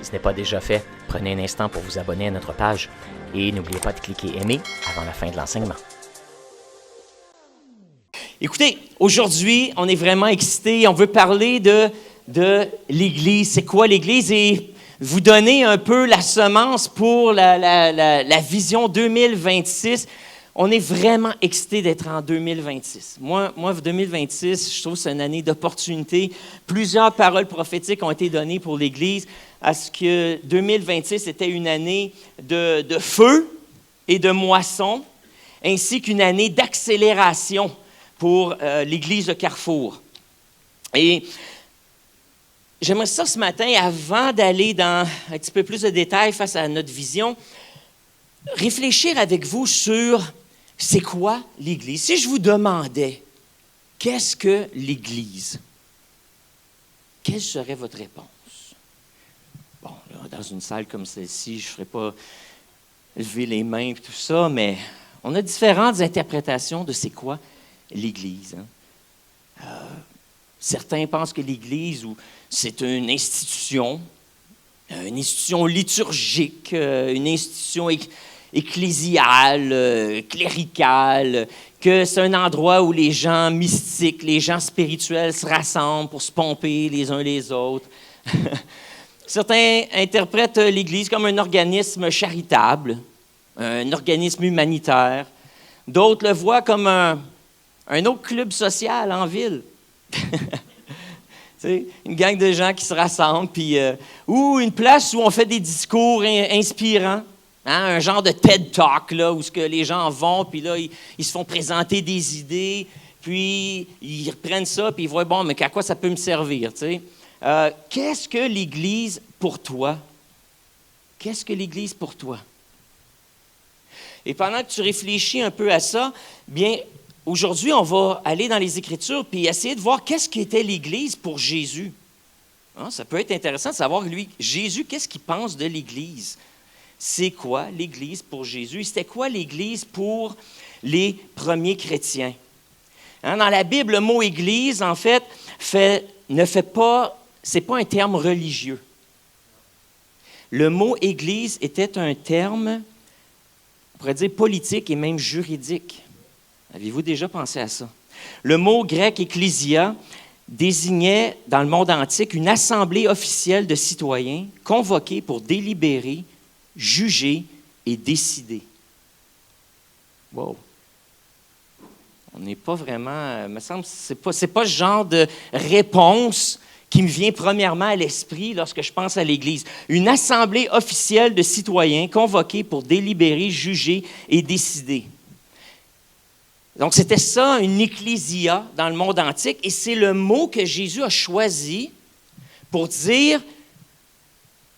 Si ce n'est pas déjà fait, prenez un instant pour vous abonner à notre page et n'oubliez pas de cliquer aimer avant la fin de l'enseignement. Écoutez, aujourd'hui, on est vraiment excités. On veut parler de l'Église. C'est quoi l'Église? Et vous donner un peu la semence pour la vision 2026. On est vraiment excités d'être en 2026. Moi, 2026, je trouve que c'est une année d'opportunité. Plusieurs paroles prophétiques ont été données pour l'Église à ce que 2026 était une année de feu et de moisson, ainsi qu'une année d'accélération pour l'Église de Carrefour. Et j'aimerais ça ce matin, avant d'aller dans un petit peu plus de détails face à notre vision, réfléchir avec vous sur c'est quoi l'Église. Si je vous demandais qu'est-ce que l'Église, quelle serait votre réponse? Bon, là, dans une salle comme celle-ci, je ne ferais pas lever les mains et tout ça, mais on a différentes interprétations de c'est quoi l'Église. Certains pensent que l'Église, c'est une institution liturgique, une institution ecclésiale, cléricale, que c'est un endroit où les gens mystiques, les gens spirituels se rassemblent pour se pomper les uns les autres. Certains interprètent l'Église comme un organisme charitable, un organisme humanitaire. D'autres le voient comme un autre club social en ville. Une gang de gens qui se rassemblent, puis, ou une place où on fait des discours inspirants. Un genre de TED Talk, là, où les gens vont, puis là, ils se font présenter des idées, puis ils reprennent ça, puis ils voient, bon, mais à quoi ça peut me servir, tu sais? Qu'est-ce que l'Église pour toi? Qu'est-ce que l'Église pour toi? Et pendant que tu réfléchis un peu à ça, bien, aujourd'hui, on va aller dans les Écritures, puis essayer de voir qu'est-ce qu'était l'Église pour Jésus. Ça peut être intéressant de savoir, lui, Jésus, qu'est-ce qu'il pense de l'Église? C'est quoi l'Église pour Jésus? C'était quoi l'Église pour les premiers chrétiens? Dans la Bible, le mot Église, en fait, c'est pas un terme religieux. Le mot Église était un terme, on pourrait dire politique et même juridique. Avez-vous déjà pensé à ça? Le mot grec ecclésia désignait, dans le monde antique, une assemblée officielle de citoyens convoqués pour délibérer, juger et décider. Wow! On n'est pas vraiment... me semble que c'est pas ce genre de réponse qui me vient premièrement à l'esprit lorsque je pense à l'Église. Une assemblée officielle de citoyens convoqués pour délibérer, juger et décider. Donc, c'était ça, une ecclésia dans le monde antique, et c'est le mot que Jésus a choisi pour dire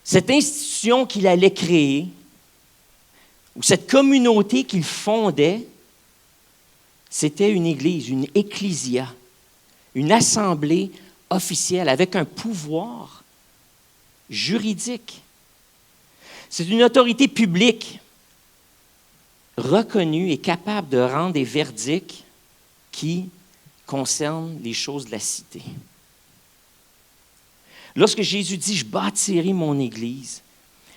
cette institution qu'il allait créer, ou cette communauté qu'il fondait, c'était une église, une ecclésia, une assemblée officielle avec un pouvoir juridique. C'est une autorité publique reconnue et capable de rendre des verdicts qui concernent les choses de la cité. Lorsque Jésus dit « Je bâtirai mon Église »,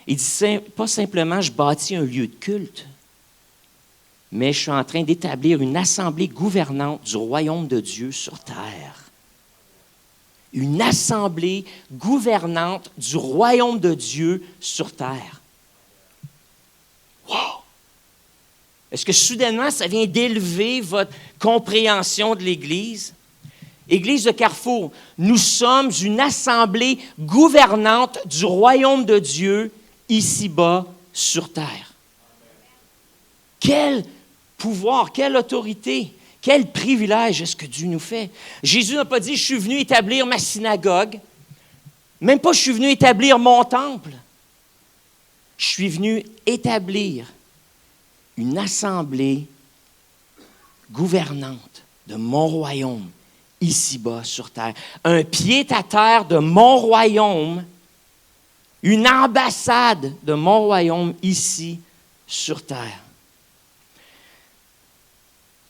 il dit pas simplement « Je bâtis un lieu de culte », mais je suis en train d'établir une assemblée gouvernante du royaume de Dieu sur terre. Une assemblée gouvernante du royaume de Dieu sur terre. Wow! Est-ce que soudainement, ça vient d'élever votre compréhension de l'Église? Église de Carrefour, nous sommes une assemblée gouvernante du royaume de Dieu ici-bas sur terre. Quel pouvoir, quelle autorité, quel privilège est-ce que Dieu nous fait? Jésus n'a pas dit « Je suis venu établir ma synagogue », même pas « Je suis venu établir mon temple ». Je suis venu établir une assemblée gouvernante de mon royaume ici-bas sur terre. Un pied-à-terre de mon royaume, une ambassade de mon royaume ici sur terre.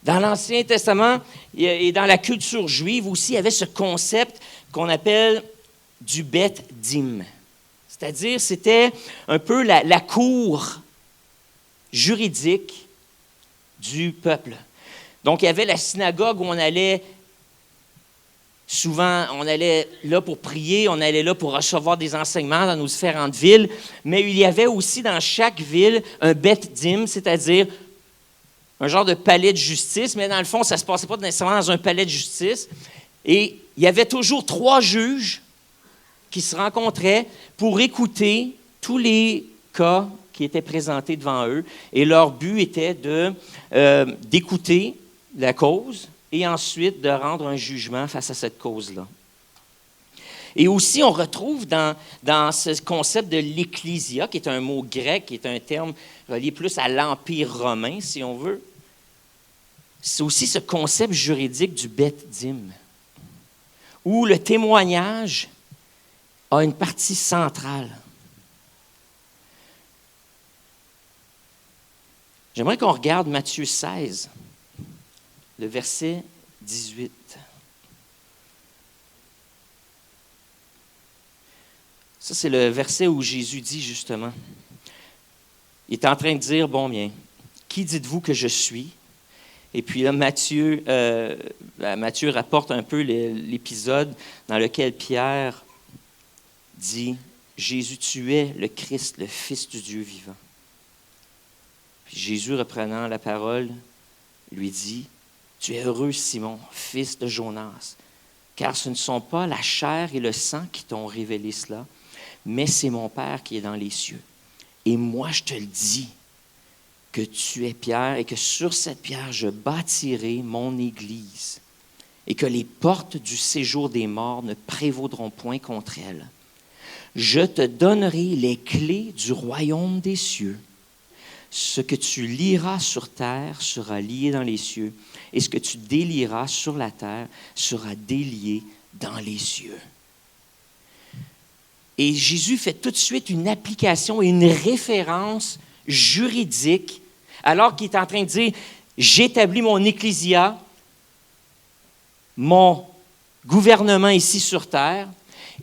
Dans l'Ancien Testament et dans la culture juive aussi, il y avait ce concept qu'on appelle du Bet Din. c'est-à-dire c'était un peu la cour juridique du peuple. Donc, il y avait la synagogue où on allait souvent, on allait là pour prier, on allait là pour recevoir des enseignements dans nos différentes villes, mais il y avait aussi dans chaque ville un Beth Din, c'est-à-dire un genre de palais de justice, mais dans le fond, ça ne se passait pas nécessairement dans un palais de justice. Et il y avait toujours 3 juges qui se rencontraient pour écouter tous les cas qui étaient présentés devant eux. Et leur but était d'écouter la cause et ensuite de rendre un jugement face à cette cause-là. Et aussi, on retrouve dans ce concept de l'ecclésia, qui est un mot grec, qui est un terme relié plus à l'Empire romain, si on veut, c'est aussi ce concept juridique du Beth Din, où le témoignage a une partie centrale. J'aimerais qu'on regarde Matthieu 16, le verset 18. Ça, c'est le verset où Jésus dit justement, il est en train de dire, bon bien, qui dites-vous que je suis? Et puis là, Matthieu rapporte un peu l'épisode dans lequel Pierre dit, Jésus, tu es le Christ, le Fils du Dieu vivant. Puis Jésus, reprenant la parole, lui dit, tu es heureux, Simon, fils de Jonas, car ce ne sont pas la chair et le sang qui t'ont révélé cela, mais c'est mon Père qui est dans les cieux. Et moi, je te le dis, que tu es Pierre et que sur cette pierre, je bâtirai mon Église et que les portes du séjour des morts ne prévaudront point contre elle. Je te donnerai les clés du royaume des cieux. Ce que tu lieras sur terre sera lié dans les cieux, et ce que tu délieras sur la terre sera délié dans les cieux. Et Jésus fait tout de suite une application et une référence juridique, alors qu'il est en train de dire « J'établis mon ecclésia, mon gouvernement ici sur terre »,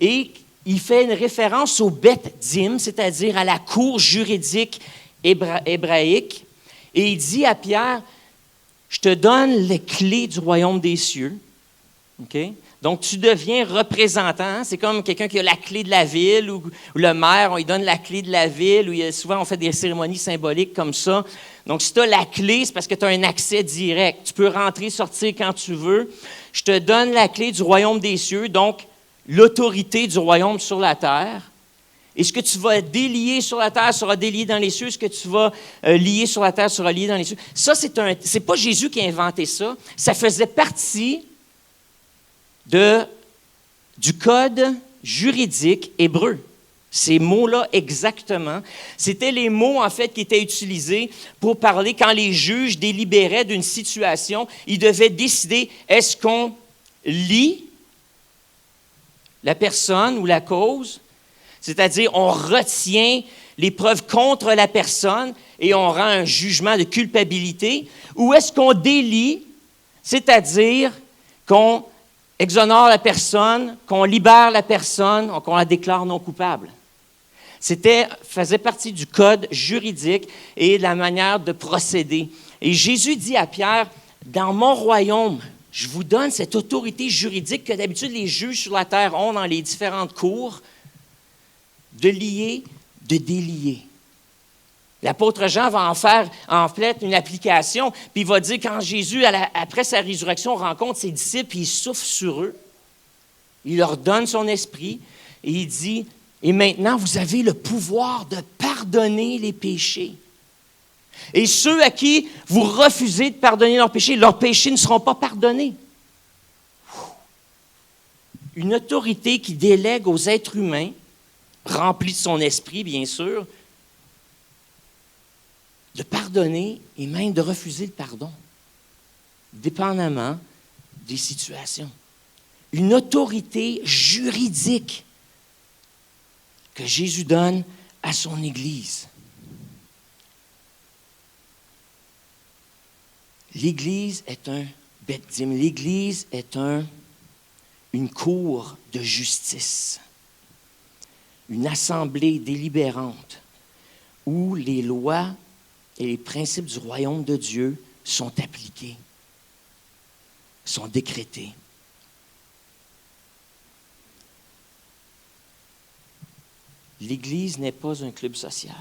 et il fait une référence au Beth Din, c'est-à-dire à la cour juridique hébraïque, et il dit à Pierre, je te donne les clés du royaume des cieux. Okay? Donc, tu deviens représentant. C'est comme quelqu'un qui a la clé de la ville, ou le maire, on lui donne la clé de la ville, ou souvent on fait des cérémonies symboliques comme ça. Donc, si tu as la clé, c'est parce que tu as un accès direct. Tu peux rentrer, sortir quand tu veux. Je te donne la clé du royaume des cieux, donc l'autorité du royaume sur la terre. Et ce que tu vas délier sur la terre sera délié dans les cieux. Ce que tu vas lier sur la terre sera lié dans les cieux. Ça, c'est pas Jésus qui a inventé ça. Ça faisait partie du code juridique hébreu. Ces mots-là exactement, c'était les mots en fait qui étaient utilisés pour parler quand les juges délibéraient d'une situation, ils devaient décider est-ce qu'on lie la personne ou la cause, c'est-à-dire on retient les preuves contre la personne et on rend un jugement de culpabilité, ou est-ce qu'on délie, c'est-à-dire qu'on exonère la personne, qu'on libère la personne, qu'on la déclare non coupable. Faisait partie du code juridique et de la manière de procéder. Et Jésus dit à Pierre, dans mon royaume, je vous donne cette autorité juridique que d'habitude les juges sur la terre ont dans les différentes cours, de lier, de délier. L'apôtre Jean va en faire en fait une application, puis il va dire quand Jésus, après sa résurrection, rencontre ses disciples, il souffle sur eux, il leur donne son esprit, et il dit, et maintenant vous avez le pouvoir de pardonner les péchés. Et ceux à qui vous refusez de pardonner leurs péchés ne seront pas pardonnés. Une autorité qui délègue aux êtres humains, remplis de son esprit, bien sûr, de pardonner et même de refuser le pardon, dépendamment des situations. Une autorité juridique que Jésus donne à son Église. L'Église est un Beth Din. L'Église est une cour de justice. une assemblée délibérante où les lois et les principes du royaume de Dieu sont appliqués, sont décrétés. L'Église n'est pas un club social,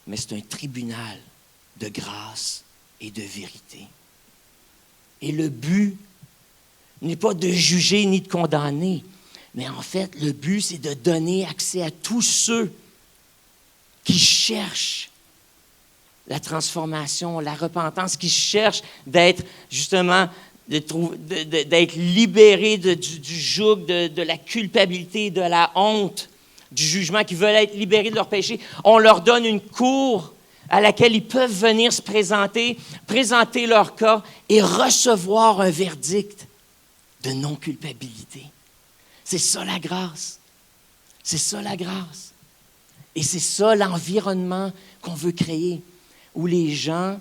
mais c'est un tribunal de grâce et de vérité. Et le but n'est pas de juger ni de condamner, mais en fait, le but, c'est de donner accès à tous ceux qui cherchent la transformation, la repentance, qui cherchent d'être justement, d'être libérés du joug de la culpabilité, de la honte, du jugement, qui veulent être libérés de leurs péchés. On leur donne une cour à laquelle ils peuvent venir se présenter leur cas et recevoir un verdict de non-culpabilité. C'est ça la grâce. C'est ça la grâce. Et c'est ça l'environnement qu'on veut créer, où les gens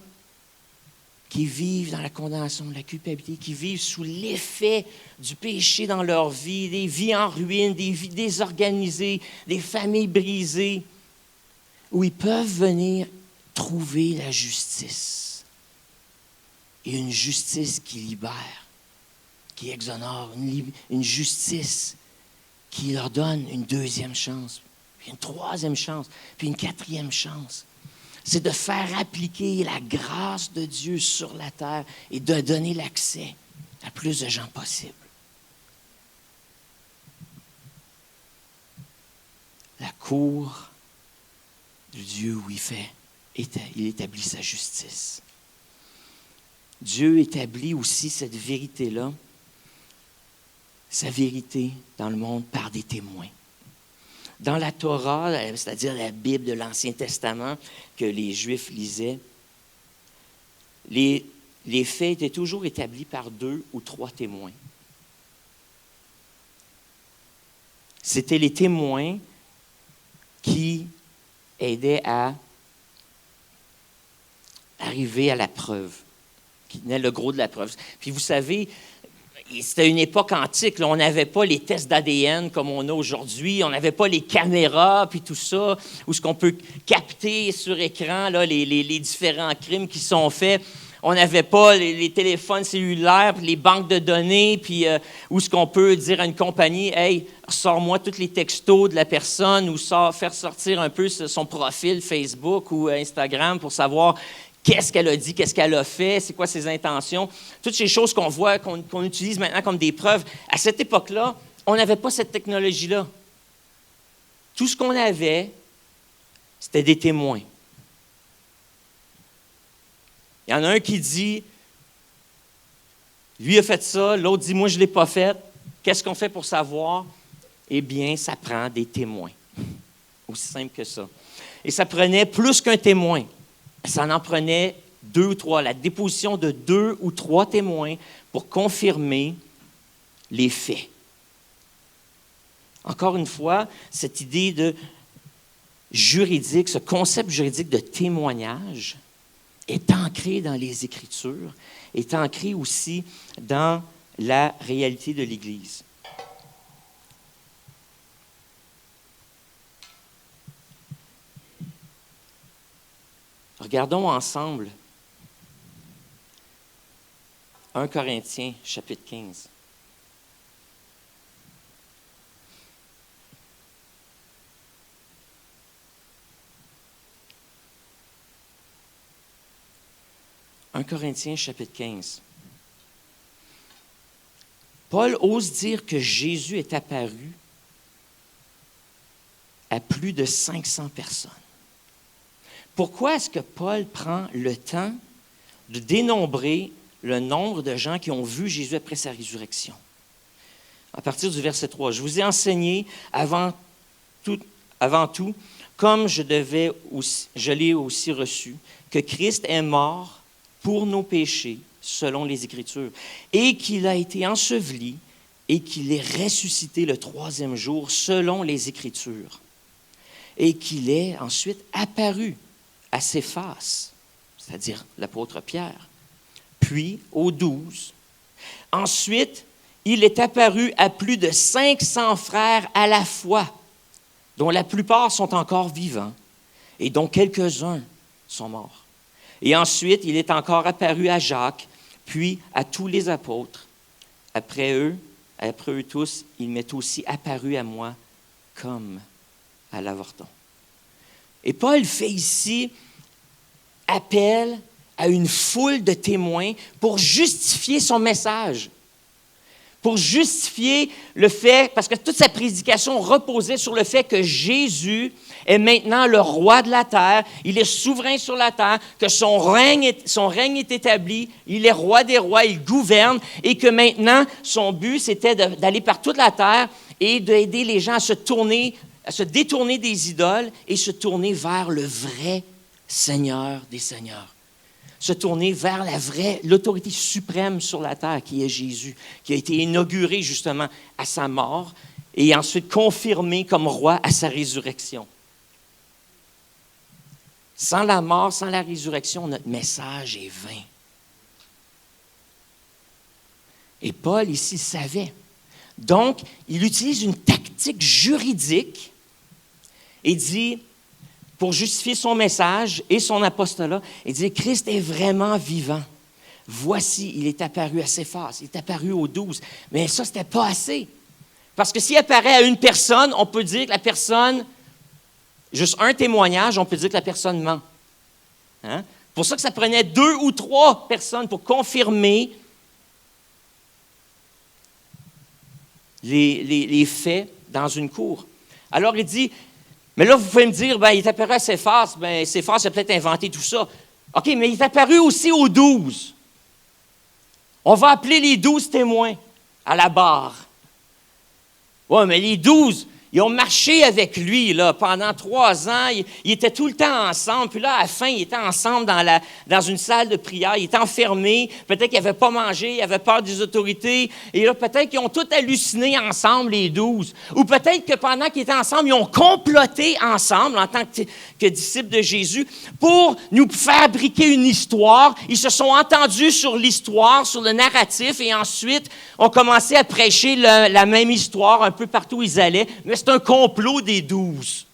qui vivent dans la condamnation, la culpabilité, qui vivent sous l'effet du péché dans leur vie, des vies en ruine, des vies désorganisées, des familles brisées, où ils peuvent venir trouver la justice. Et une justice qui libère, qui exonère, une justice qui leur donne une deuxième chance, puis une troisième chance, puis une quatrième chance. C'est de faire appliquer la grâce de Dieu sur la terre et de donner l'accès à plus de gens possible. La cour du Dieu où il établit sa justice. Dieu établit aussi cette vérité-là, sa vérité dans le monde par des témoins. Dans la Torah, c'est-à-dire la Bible de l'Ancien Testament que les Juifs lisaient, les faits étaient toujours établis par 2 ou 3 témoins. C'était les témoins qui aidaient à arriver à la preuve, qui tenaient le gros de la preuve. Puis vous savez, c'était une époque antique. Là. On n'avait pas les tests d'ADN comme on a aujourd'hui. On n'avait pas les caméras puis tout ça, où ce qu'on peut capter sur écran là, les différents crimes qui sont faits. On n'avait pas les téléphones cellulaires, puis les banques de données, puis où ce qu'on peut dire à une compagnie, « Hey, sors-moi tous les textos de la personne » ou faire sortir un peu son profil Facebook ou Instagram pour savoir qu'est-ce qu'elle a dit, qu'est-ce qu'elle a fait, c'est quoi ses intentions. Toutes ces choses qu'on voit, qu'on utilise maintenant comme des preuves. À cette époque-là, on n'avait pas cette technologie-là. Tout ce qu'on avait, c'était des témoins. Il y en a un qui dit, lui a fait ça, l'autre dit, moi je ne l'ai pas fait. Qu'est-ce qu'on fait pour savoir? Eh bien, ça prend des témoins. Aussi simple que ça. Et ça prenait plus qu'un témoin. Ça en prenait 2 ou 3, la déposition de 2 ou 3 témoins pour confirmer les faits. Encore une fois, cette idée de juridique, ce concept juridique de témoignage est ancré dans les Écritures, est ancré aussi dans la réalité de l'Église. Regardons ensemble 1 Corinthiens, chapitre 15. « 1 Corinthiens, chapitre 15. Paul ose dire que Jésus est apparu à plus de 500 personnes. Pourquoi est-ce que Paul prend le temps de dénombrer le nombre de gens qui ont vu Jésus après sa résurrection? À partir du verset 3, « Je vous ai enseigné avant tout, comme je l'ai aussi reçu, que Christ est mort pour nos péchés, selon les Écritures, et qu'il a été enseveli et qu'il est ressuscité le 3e jour, selon les Écritures, et qu'il est ensuite apparu à Céphas, c'est-à-dire l'apôtre Pierre, puis aux 12. Ensuite, il est apparu à plus de 500 frères à la fois, dont la plupart sont encore vivants et dont quelques-uns sont morts. Et ensuite, il est encore apparu à Jacques, puis à tous les apôtres. Après eux tous, il m'est aussi apparu à moi comme à l'avorton. Et Paul fait ici appel à une foule de témoins pour justifier son message. Pour justifier le fait, parce que toute sa prédication reposait sur le fait que Jésus est maintenant le roi de la terre, il est souverain sur la terre, que son règne est établi, il est roi des rois, il gouverne, et que maintenant, son but, c'était d'aller par toute la terre et d'aider les gens à se détourner des idoles et se tourner vers le vrai Seigneur des Seigneurs. Se tourner vers l'autorité suprême sur la terre, qui est Jésus, qui a été inauguré justement à sa mort et ensuite confirmé comme roi à sa résurrection. Sans la mort, sans la résurrection, notre message est vain. Et Paul, ici, savait. Donc, il utilise une tactique juridique et dit, pour justifier son message et son apostolat, il dit, Christ est vraiment vivant. Voici, il est apparu à Céphas, il est apparu aux 12. Mais ça, ce n'était pas assez. Parce que s'il apparaît à une personne, on peut dire que la personne, juste un témoignage, on peut dire que la personne ment. Hein? Pour ça que ça prenait 2 ou 3 personnes pour confirmer les faits dans une cour. Alors, il dit, mais là, vous pouvez me dire, il est apparu à Céphas, Céphas a peut-être inventé tout ça. OK, mais il est apparu aussi aux 12. On va appeler les 12 témoins à la barre. Oui, mais les 12, ils ont marché avec lui là, pendant 3 ans. Ils étaient tout le temps ensemble. Puis là, à la fin, ils étaient ensemble dans une salle de prière. Ils étaient enfermés. Peut-être qu'ils n'avaient pas mangé. Ils avaient peur des autorités. Et là, peut-être qu'ils ont tous halluciné ensemble, les 12. Ou peut-être que pendant qu'ils étaient ensemble, ils ont comploté ensemble en tant que disciples de Jésus pour nous fabriquer une histoire. Ils se sont entendus sur l'histoire, sur le narratif, et ensuite ont commencé à prêcher la même histoire un peu partout où ils allaient. Mais c'est un complot des 12.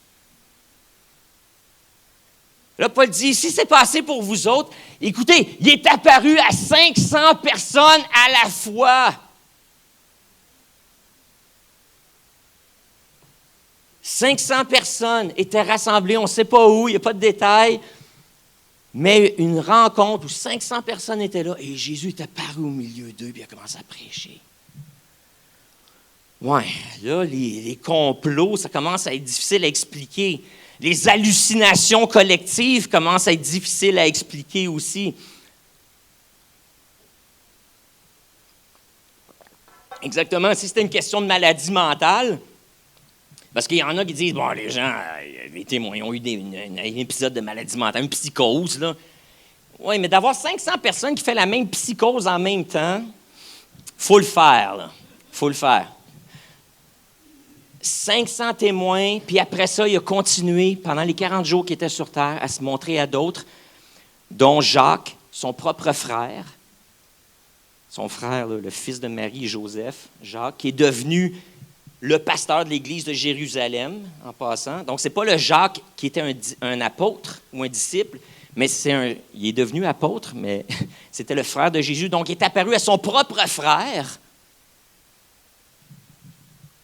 Là, Paul dit, si c'est passé pour vous autres, écoutez, il est apparu à 500 personnes à la fois. 500 personnes étaient rassemblées, on ne sait pas où, il n'y a pas de détails, mais une rencontre où 500 personnes étaient là et Jésus est apparu au milieu d'eux et il a commencé à prêcher. Oui, là, les complots, ça commence à être difficile à expliquer. Les hallucinations collectives commencent à être difficiles à expliquer aussi. Exactement, si c'était une question de maladie mentale, parce qu'il y en a qui disent, les gens, les témoins, ils ont eu un épisode de maladie mentale, une psychose, là. Oui, mais d'avoir 500 personnes qui font la même psychose en même temps, il faut le faire, là. Il faut le faire. 500 témoins, puis après ça, il a continué pendant les 40 jours qu'il était sur terre à se montrer à d'autres, dont Jacques, son propre frère, son frère, là, le fils de Marie et Joseph, Jacques, qui est devenu le pasteur de l'Église de Jérusalem, en passant. Donc, ce n'est pas le Jacques qui était un apôtre ou un disciple, mais il est devenu apôtre, mais c'était le frère de Jésus. Donc, il est apparu à son propre frère.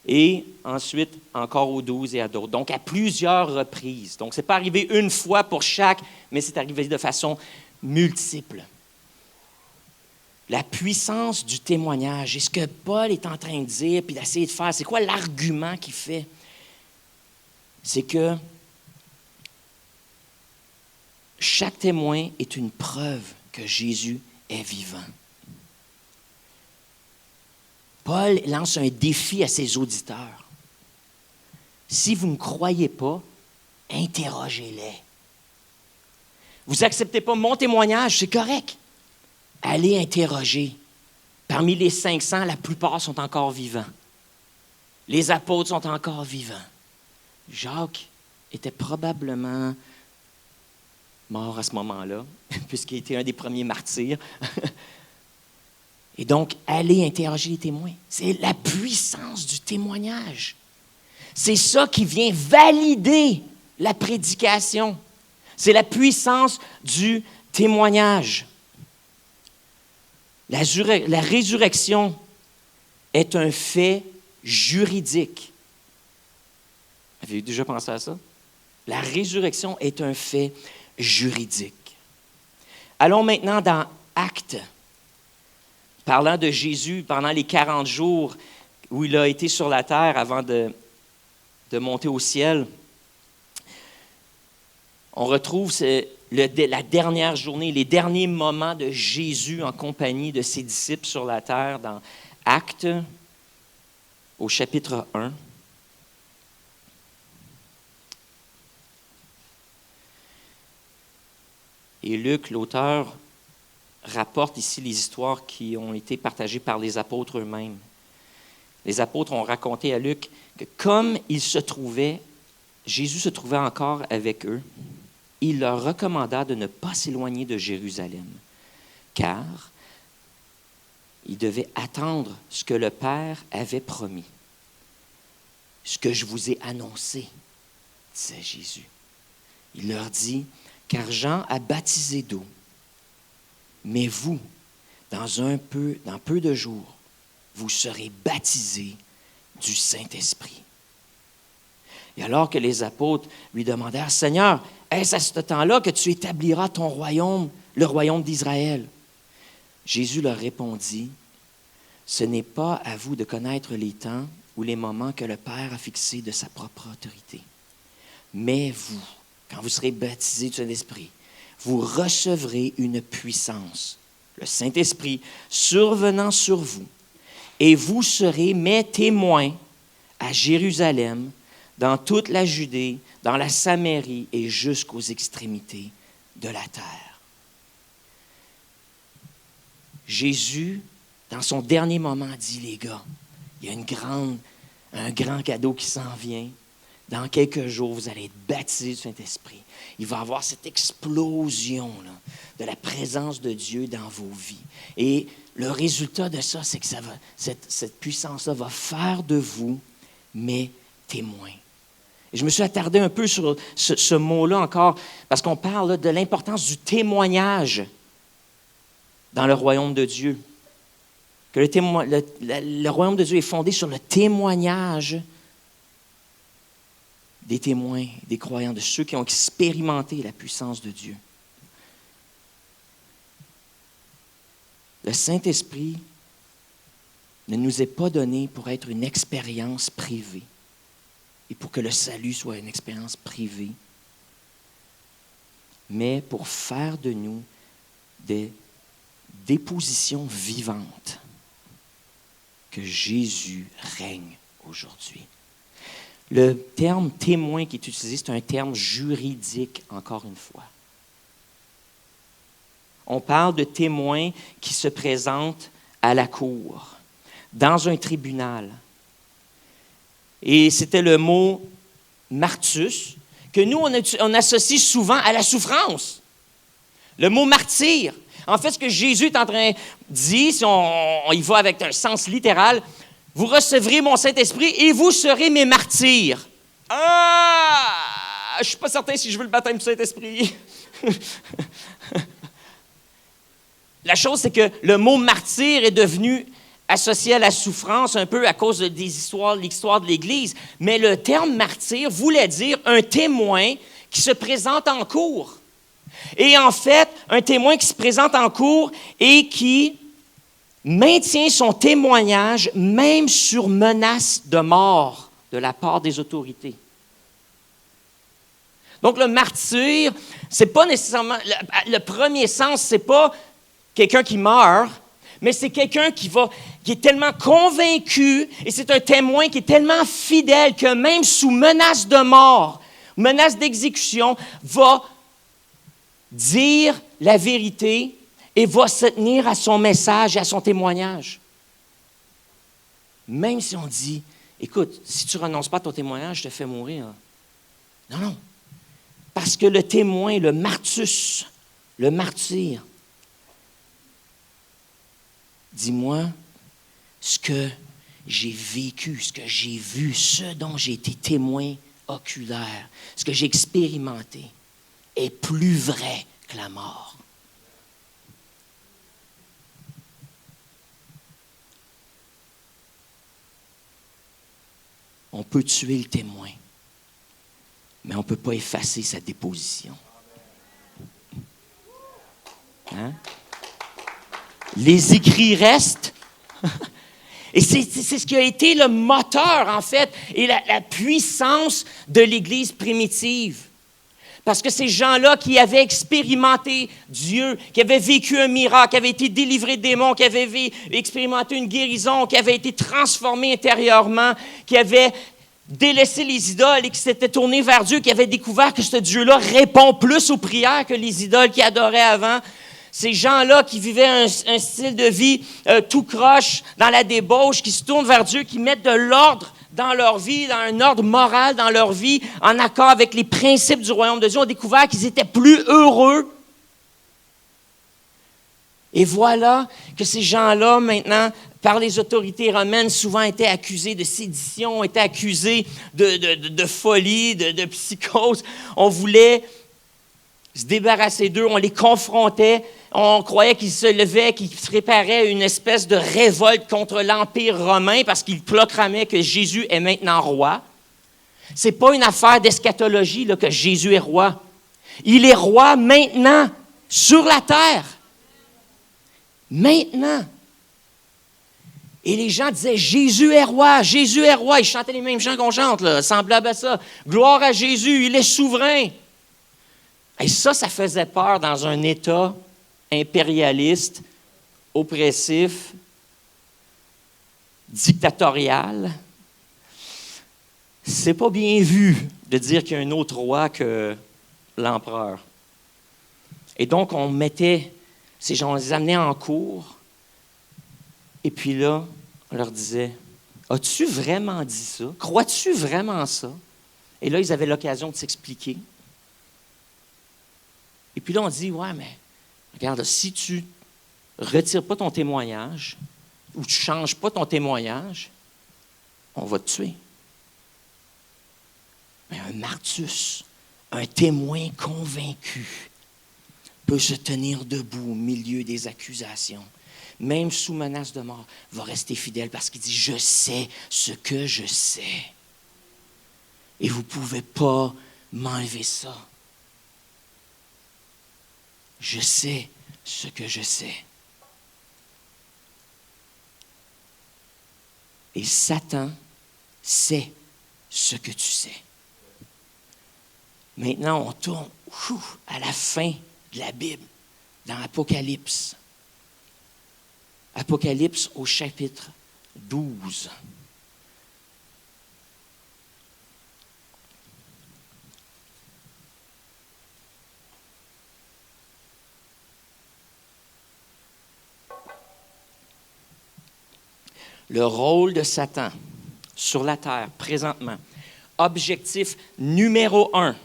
Et ensuite, encore aux 12 et à d'autres. Donc, à plusieurs reprises. Donc, ce n'est pas arrivé une fois pour chaque, mais c'est arrivé de façon multiple. La puissance du témoignage. Et ce que Paul est en train de dire, puis d'essayer de faire, c'est quoi l'argument qu'il fait? C'est que chaque témoin est une preuve que Jésus est vivant. Paul lance un défi à ses auditeurs. Si vous ne croyez pas, interrogez-les. Vous n'acceptez pas mon témoignage, c'est correct. Allez interroger. Parmi les 500, la plupart sont encore vivants. Les apôtres sont encore vivants. Jacques était probablement mort à ce moment-là, puisqu'il était un des premiers martyrs. Et donc, allez interroger les témoins. C'est la puissance du témoignage. C'est ça qui vient valider la prédication. C'est la puissance du témoignage. La résurrection est un fait juridique. Avez-vous déjà pensé à ça? La résurrection est un fait juridique. Allons maintenant dans Actes. Parlant de Jésus pendant les 40 jours où il a été sur la terre avant de monter au ciel, on retrouve la dernière journée, les derniers moments de Jésus en compagnie de ses disciples sur la terre dans Actes au chapitre 1. Et Luc, l'auteur, rapporte ici les histoires qui ont été partagées par les apôtres eux-mêmes. Les apôtres ont raconté à Luc que comme Jésus se trouvait encore avec eux, il leur recommanda de ne pas s'éloigner de Jérusalem, car ils devaient attendre ce que le Père avait promis. Ce que je vous ai annoncé, disait Jésus. Il leur dit, car Jean a baptisé d'eau, mais vous, dans peu de jours, vous serez baptisés du Saint-Esprit. Et alors que les apôtres lui demandèrent, Seigneur, est-ce à ce temps-là que tu établiras ton royaume, le royaume d'Israël? Jésus leur répondit, ce n'est pas à vous de connaître les temps ou les moments que le Père a fixés de sa propre autorité. Mais vous, quand vous serez baptisés du Saint-Esprit, vous recevrez une puissance, le Saint-Esprit, survenant sur vous, et vous serez mes témoins à Jérusalem, dans toute la Judée, dans la Samarie et jusqu'aux extrémités de la terre. Jésus, dans son dernier moment, dit, les gars, il y a un grand cadeau qui s'en vient. Dans quelques jours, vous allez être baptisés du Saint-Esprit. Il va y avoir cette explosion là, de la présence de Dieu dans vos vies. Et le résultat de ça, c'est que cette puissance-là va faire de vous mes témoins. Et je me suis attardé un peu sur ce mot-là encore, parce qu'on parle là, de l'importance du témoignage dans le royaume de Dieu. Que le royaume de Dieu est fondé sur le témoignage des témoins, des croyants, de ceux qui ont expérimenté la puissance de Dieu. Le Saint-Esprit ne nous est pas donné pour être une expérience privée et pour que le salut soit une expérience privée, mais pour faire de nous des dépositions vivantes que Jésus règne aujourd'hui. Le terme témoin qui est utilisé, c'est un terme juridique, encore une fois. On parle de témoins qui se présentent à la cour, dans un tribunal. Et c'était le mot martus, que nous, on associe souvent à la souffrance. Le mot martyr. En fait, ce que Jésus est en train de dire, si on y va avec un sens littéral, vous recevrez mon Saint-Esprit et vous serez mes martyrs. Ah! Je ne suis pas certain si je veux le baptême du Saint-Esprit. La chose, c'est que le mot martyr est devenu associé à la souffrance un peu à cause de l'histoire de l'Église. Mais le terme martyr voulait dire un témoin qui se présente en cour. Et en fait, un témoin qui se présente en cour et qui maintient son témoignage même sur menace de mort de la part des autorités. Donc, le martyr, c'est pas nécessairement... Le premier sens, c'est pas quelqu'un qui meurt, mais c'est quelqu'un qui est tellement convaincu, et c'est un témoin qui est tellement fidèle que même sous menace de mort, menace d'exécution, va dire la vérité et va se tenir à son message et à son témoignage. Même si on dit, écoute, si tu ne renonces pas à ton témoignage, je te fais mourir. Non, non. Parce que le témoin, le martus, le martyr, dis-moi ce que j'ai vécu, ce que j'ai vu, ce dont j'ai été témoin oculaire, ce que j'ai expérimenté, est plus vrai que la mort. On peut tuer le témoin, mais on ne peut pas effacer sa déposition. Hein? Les écrits restent. Et c'est ce qui a été le moteur, en fait, et la puissance de l'Église primitive. Parce que ces gens-là qui avaient expérimenté Dieu, qui avaient vécu un miracle, qui avaient été délivrés de démons, qui avaient expérimenté une guérison, qui avaient été transformés intérieurement, qui avaient délaissé les idoles et qui s'étaient tournés vers Dieu, qui avaient découvert que ce Dieu-là répond plus aux prières que les idoles qu'ils adoraient avant. Ces gens-là qui vivaient un style de vie tout croche, dans la débauche, qui se tournent vers Dieu, qui mettent de l'ordre dans leur vie, dans un ordre moral dans leur vie, en accord avec les principes du royaume de Dieu, ont découvert qu'ils étaient plus heureux. Et voilà que ces gens-là, maintenant, par les autorités romaines, souvent étaient accusés de sédition, étaient accusés de folie, de psychose. On voulait se débarrasser d'eux, on les confrontait, on croyait qu'ils se levaient, qu'ils se préparaient une espèce de révolte contre l'Empire romain parce qu'ils proclamaient que Jésus est maintenant roi. Ce n'est pas une affaire d'eschatologie là, que Jésus est roi. Il est roi maintenant, sur la terre. Maintenant. Et les gens disaient, Jésus est roi, Jésus est roi. Ils chantaient les mêmes chants qu'on chante, là, semblable à ça. Gloire à Jésus, il est souverain. Et ça faisait peur dans un État impérialiste, oppressif, dictatorial. C'est pas bien vu de dire qu'il y a un autre roi que l'empereur. Et donc, on mettait ces gens, on les amenait en cours, et puis là, on leur disait, « As-tu vraiment dit ça? Crois-tu vraiment ça? » Et là, ils avaient l'occasion de s'expliquer. Et puis là, on dit, « Ouais, mais regarde, si tu ne retires pas ton témoignage, ou tu ne changes pas ton témoignage, on va te tuer. » Mais un martus, un témoin convaincu, peut se tenir debout au milieu des accusations, même sous menace de mort, va rester fidèle parce qu'il dit « Je sais ce que je sais. Et vous ne pouvez pas m'enlever ça. Je sais ce que je sais. » Et Satan sait ce que tu sais. Maintenant, on tourne à la fin de la Bible, dans Apocalypse. Apocalypse au chapitre 12. Le rôle de Satan sur la terre, présentement. Objectif numéro 1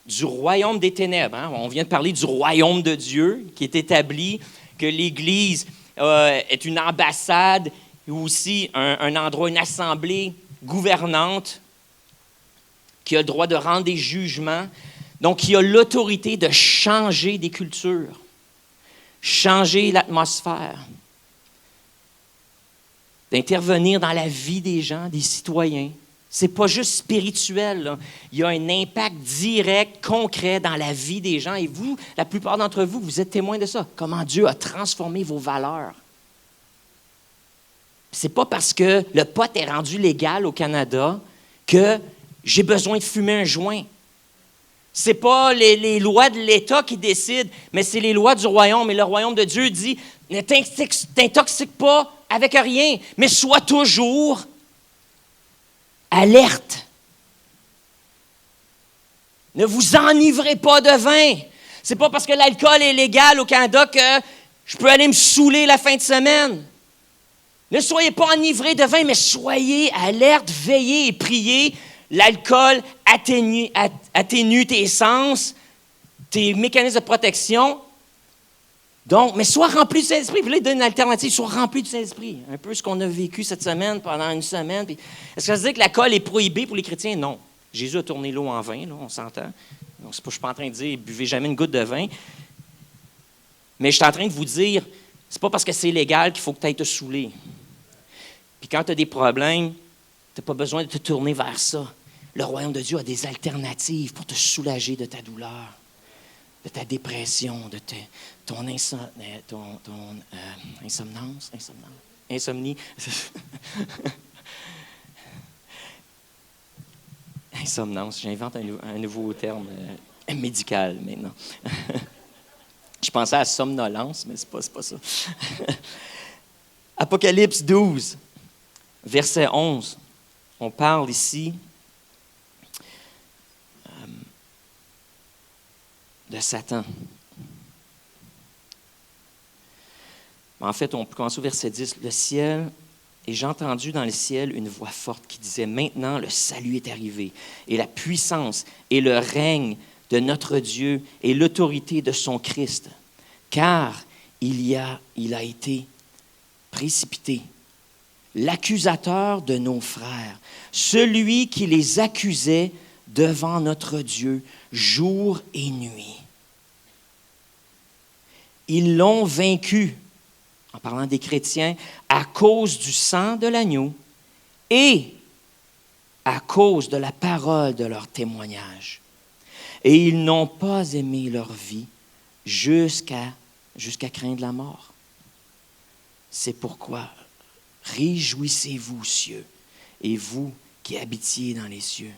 du royaume des ténèbres. Hein? On vient de parler du royaume de Dieu qui est établi, que l'Église est une ambassade ou aussi un endroit, une assemblée gouvernante qui a le droit de rendre des jugements, donc qui a l'autorité de changer des cultures, changer l'atmosphère, d'intervenir dans la vie des gens, des citoyens. Ce n'est pas juste spirituel, là. Il y a un impact direct, concret dans la vie des gens. Et vous, la plupart d'entre vous, vous êtes témoins de ça. Comment Dieu a transformé vos valeurs. Ce n'est pas parce que le pot est rendu légal au Canada que j'ai besoin de fumer un joint. Ce n'est pas les lois de l'État qui décident, mais c'est les lois du royaume. Et le royaume de Dieu dit, ne t'intoxique pas avec rien, mais sois toujours alerte. Ne vous enivrez pas de vin. C'est pas parce que l'alcool est légal au Canada que je peux aller me saouler la fin de semaine. Ne soyez pas enivrés de vin, mais soyez alerte, veillez et priez. L'alcool atténue tes sens, tes mécanismes de protection. Donc, mais sois rempli du Saint-Esprit. Puis là, il donne une alternative. Sois rempli du Saint-Esprit. Un peu ce qu'on a vécu cette semaine, pendant une semaine. Puis, est-ce que ça veut dire que l'alcool est prohibé pour les chrétiens? Non. Jésus a tourné l'eau en vin, là, on s'entend. Donc, je ne suis pas en train de dire, buvez jamais une goutte de vin. Mais je suis en train de vous dire, c'est pas parce que c'est légal qu'il faut que tu ailles te saouler. Puis quand tu as des problèmes, tu n'as pas besoin de te tourner vers ça. Le royaume de Dieu a des alternatives pour te soulager de ta douleur, de ta dépression, de ton insomnie. Insomnance, j'invente un nouveau terme médical maintenant. Je pensais à somnolence, mais c'est pas ça. Apocalypse 12, verset 11. On parle ici de Satan. En fait, on peut commencer au verset 10. Le ciel, et j'ai entendu dans le ciel une voix forte qui disait, « Maintenant, le salut est arrivé, et la puissance et le règne de notre Dieu et l'autorité de son Christ, car il a été précipité, l'accusateur de nos frères, celui qui les accusait devant notre Dieu jour et nuit. Ils l'ont vaincu, en parlant des chrétiens, à cause du sang de l'agneau et à cause de la parole de leur témoignage. Et ils n'ont pas aimé leur vie jusqu'à craindre la mort. C'est pourquoi réjouissez-vous, cieux, et vous qui habitez dans les cieux.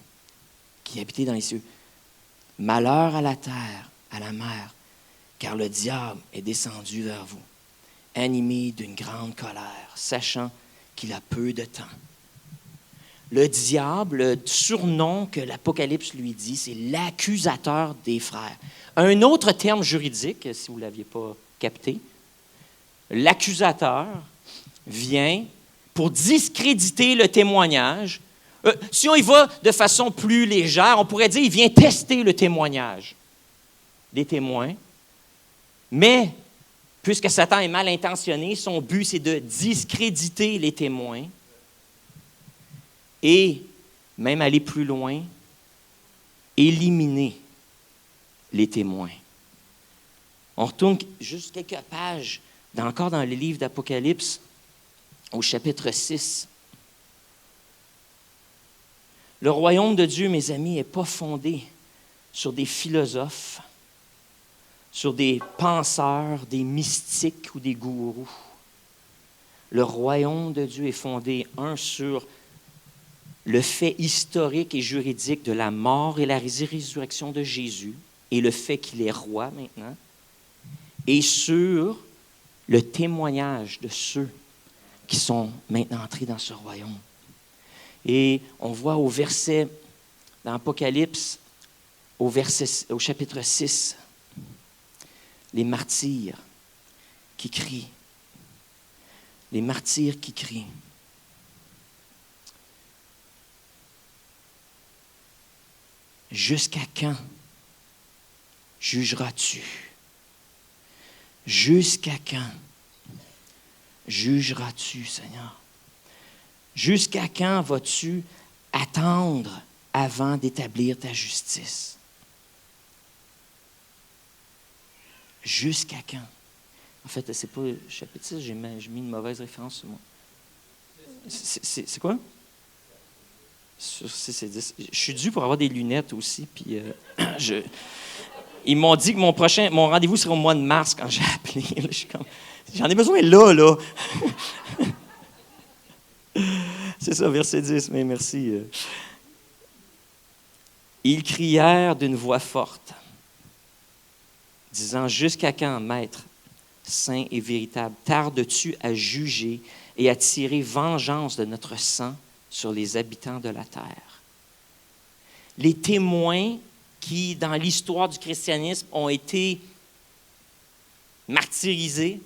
Malheur à la terre, à la mer, car le diable est descendu vers vous, animé d'une grande colère, sachant qu'il a peu de temps. Le diable, le surnom que l'Apocalypse lui dit, c'est l'accusateur des frères. Un autre terme juridique, si vous ne l'aviez pas capté, l'accusateur vient pour discréditer le témoignage. Si on y va de façon plus légère, on pourrait dire qu'il vient tester le témoignage des témoins. Mais, puisque Satan est mal intentionné, son but, c'est de discréditer les témoins et, même aller plus loin, éliminer les témoins. On retourne juste quelques pages, encore dans le livre d'Apocalypse, au chapitre 6. Le royaume de Dieu, mes amis, n'est pas fondé sur des philosophes, sur des penseurs, des mystiques ou des gourous. Le royaume de Dieu est fondé, sur le fait historique et juridique de la mort et la résurrection de Jésus, et le fait qu'il est roi maintenant, et sur le témoignage de ceux qui sont maintenant entrés dans ce royaume. Et on voit au verset, dans Apocalypse, au chapitre 6, les martyrs qui crient. Les martyrs qui crient. Jusqu'à quand jugeras-tu? Jusqu'à quand jugeras-tu, Seigneur? Jusqu'à quand vas-tu attendre avant d'établir ta justice? Jusqu'à quand? En fait, c'est pas le chapitre 6, j'ai mis une mauvaise référence sur moi. C'est quoi? Sur 6 et 10. Je suis dû pour avoir des lunettes aussi, puis ils m'ont dit que mon rendez-vous serait au mois de mars quand j'ai appelé. Là, j'en ai besoin là. C'est ça, verset 10, mais merci. Ils crièrent d'une voix forte, disant, « Jusqu'à quand, Maître, saint et véritable, tardes-tu à juger et à tirer vengeance de notre sang sur les habitants de la terre? » Les témoins qui, dans l'histoire du christianisme, ont été martyrisés,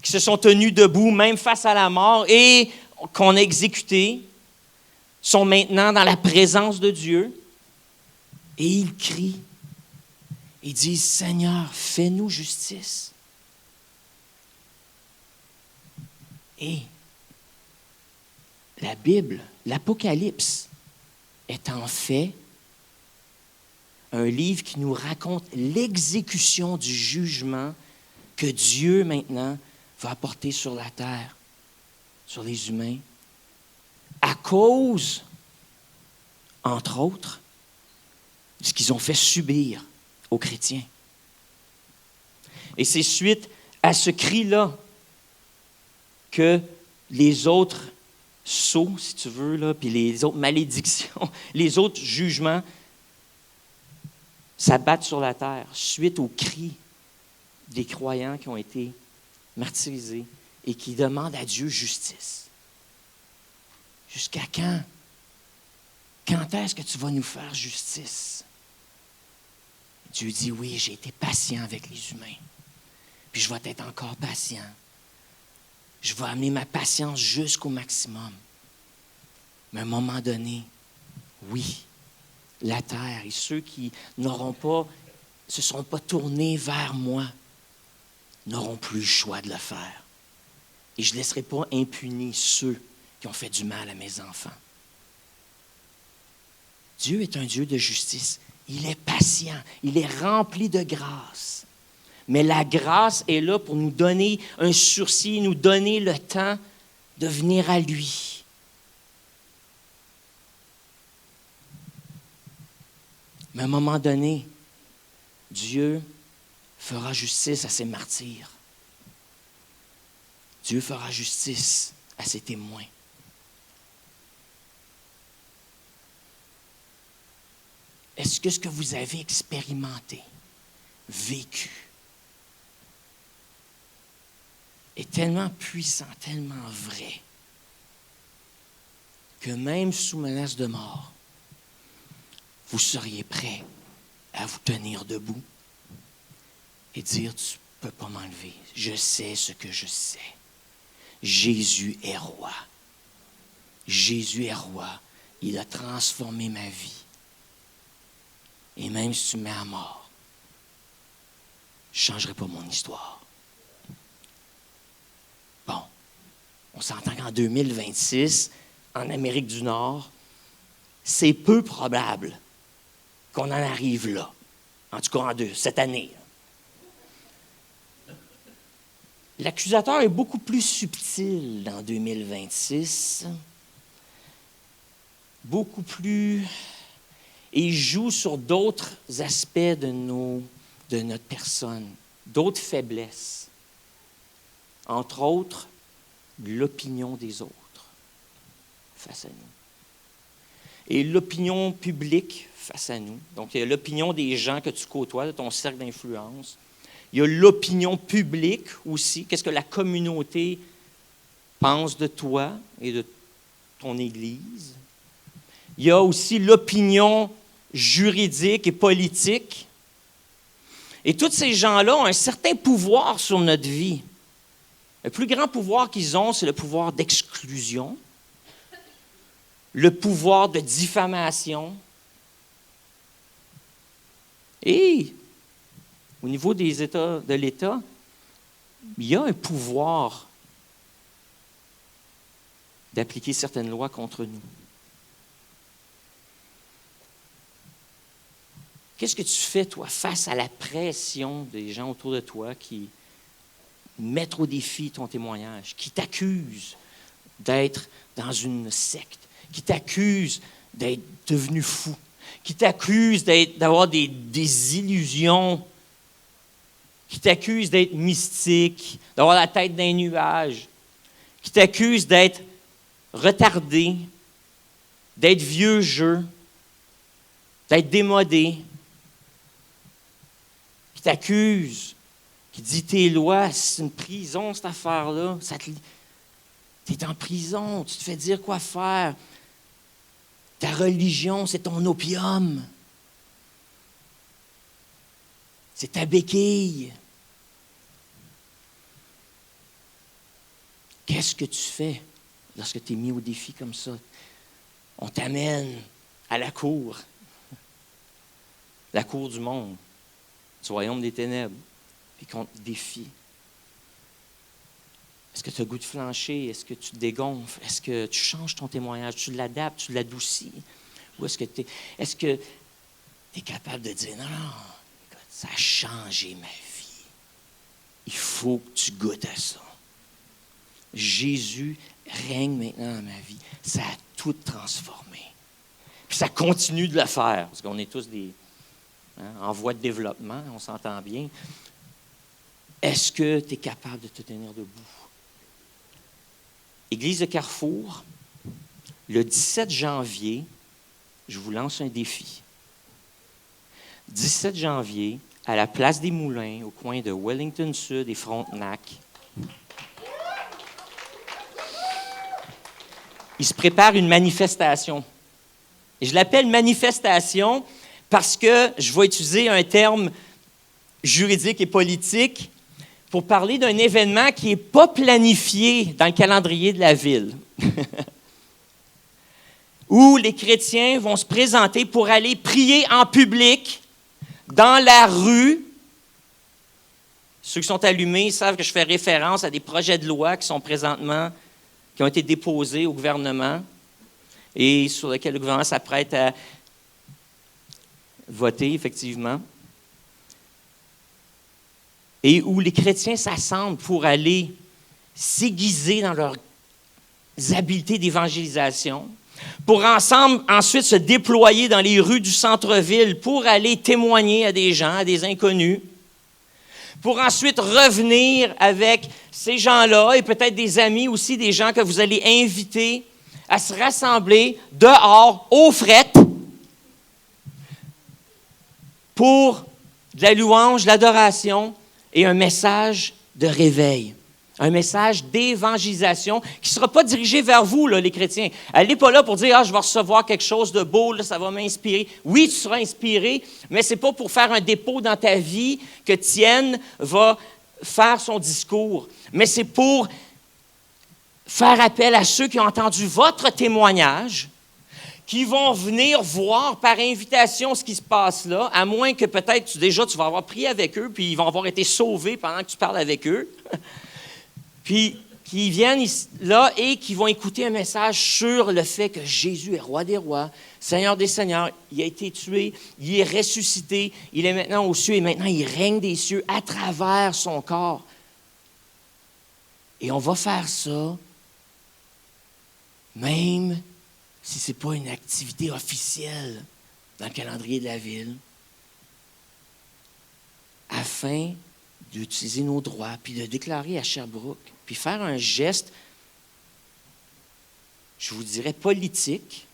qui se sont tenus debout, même face à la mort, et qu'on a exécutés, sont maintenant dans la présence de Dieu, et ils crient. Ils disent, « Seigneur, fais-nous justice. Et la Bible, l'Apocalypse, est en fait un livre qui nous raconte l'exécution du jugement que Dieu, maintenant, va apporter sur la terre, sur les humains, à cause, entre autres, de ce qu'ils ont fait subir aux chrétiens. Et c'est suite à ce cri-là que les autres sceaux, si tu veux, là, puis les autres malédictions, les autres jugements s'abattent sur la terre suite aux cris des croyants qui ont été martyrisés et qui demandent à Dieu justice. Jusqu'à quand? Quand est-ce que tu vas nous faire justice? Dieu dit, oui, j'ai été patient avec les humains. Puis je vais être encore patient. Je vais amener ma patience jusqu'au maximum. Mais à un moment donné, oui, la terre et ceux qui se sont pas tournés vers moi, n'auront plus le choix de le faire. Et je ne laisserai pas impunis ceux qui ont fait du mal à mes enfants. Dieu est un Dieu de justice. Il est patient. Il est rempli de grâce. Mais la grâce est là pour nous donner un sursis, nous donner le temps de venir à lui. Mais à un moment donné, Dieu fera justice à ses martyrs. Dieu fera justice à ses témoins. Est-ce que ce que vous avez expérimenté, vécu, est tellement puissant, tellement vrai, que même sous menace de mort, vous seriez prêt à vous tenir debout et dire, tu ne peux pas m'enlever. Je sais ce que je sais. Jésus est roi. Jésus est roi. Il a transformé ma vie. Et même si tu me mets à mort, je ne changerai pas mon histoire. Bon, on s'entend qu'en 2026, en Amérique du Nord, c'est peu probable qu'on en arrive là. En tout cas, cette année. L'accusateur est beaucoup plus subtil dans 2026. Beaucoup plus... Et il joue sur d'autres aspects de notre personne, d'autres faiblesses. Entre autres, l'opinion des autres face à nous. Et l'opinion publique face à nous. Donc, il y a l'opinion des gens que tu côtoies, de ton cercle d'influence. Il y a l'opinion publique aussi. Qu'est-ce que la communauté pense de toi et de ton Église? Il y a aussi l'opinion juridique et politique. Et tous ces gens-là ont un certain pouvoir sur notre vie. Le plus grand pouvoir qu'ils ont, c'est le pouvoir d'exclusion, le pouvoir de diffamation. Et au niveau des États, de l'État, il y a un pouvoir d'appliquer certaines lois contre nous. Qu'est-ce que tu fais, toi, face à la pression des gens autour de toi qui mettent au défi ton témoignage, qui t'accusent d'être dans une secte, qui t'accusent d'être devenu fou, qui t'accusent d'avoir des illusions, qui t'accusent d'être mystique, d'avoir la tête d'un nuage, qui t'accusent d'être retardé, d'être vieux jeu, d'être démodé, qui t'accuse, qui dit tes lois, c'est une prison cette affaire-là, tu es en prison, tu te fais dire quoi faire, ta religion c'est ton opium, c'est ta béquille. Qu'est-ce que tu fais lorsque tu es mis au défi comme ça? On t'amène à la cour du monde, du royaume des ténèbres, puis qu'on te défie. Est-ce que tu as le goût de flancher? Est-ce que tu te dégonfles? Est-ce que tu changes ton témoignage? Tu l'adaptes? Tu l'adoucis? Ou est-ce que tu es capable de dire, non, écoute, ça a changé ma vie. Il faut que tu goûtes à ça. Jésus règne maintenant dans ma vie. Ça a tout transformé. Puis ça continue de le faire, parce qu'on est tous en voie de développement, on s'entend bien. Est-ce que tu es capable de te tenir debout? Église de Carrefour, le 17 janvier, je vous lance un défi. 17 janvier, à la place des Moulins, au coin de Wellington Sud et Frontenac, il se prépare une manifestation. Et je l'appelle manifestation parce que je vais utiliser un terme juridique et politique pour parler d'un événement qui n'est pas planifié dans le calendrier de la ville, où les chrétiens vont se présenter pour aller prier en public, dans la rue. Ceux qui sont allumés savent que je fais référence à des projets de loi qui ont été déposés au gouvernement et sur lesquels le gouvernement s'apprête à voter, effectivement. Et où les chrétiens s'assemblent pour aller s'aiguiser dans leurs habiletés d'évangélisation, pour ensuite se déployer dans les rues du centre-ville pour aller témoigner à des gens, à des inconnus, pour ensuite revenir avec ces gens-là et peut-être des amis aussi, des gens que vous allez inviter à se rassembler dehors, aux frettes, pour de la louange, de l'adoration, et un message de réveil, un message d'évangélisation qui ne sera pas dirigé vers vous, là, les chrétiens. Elle n'est pas là pour dire « Ah, je vais recevoir quelque chose de beau, là, ça va m'inspirer. » Oui, tu seras inspiré, mais ce n'est pas pour faire un dépôt dans ta vie que Tienne va faire son discours, mais c'est pour faire appel à ceux qui ont entendu votre témoignage, qui vont venir voir par invitation ce qui se passe là, à moins que peut-être tu vas avoir prié avec eux, puis ils vont avoir été sauvés pendant que tu parles avec eux, puis qui viennent là et qui vont écouter un message sur le fait que Jésus est roi des rois, Seigneur des seigneurs, il a été tué, il est ressuscité, il est maintenant aux cieux et maintenant il règne des cieux à travers son corps. Et on va faire ça même si ce n'est pas une activité officielle dans le calendrier de la ville, afin d'utiliser nos droits, puis de déclarer à Sherbrooke, puis faire un geste, je vous dirais, politique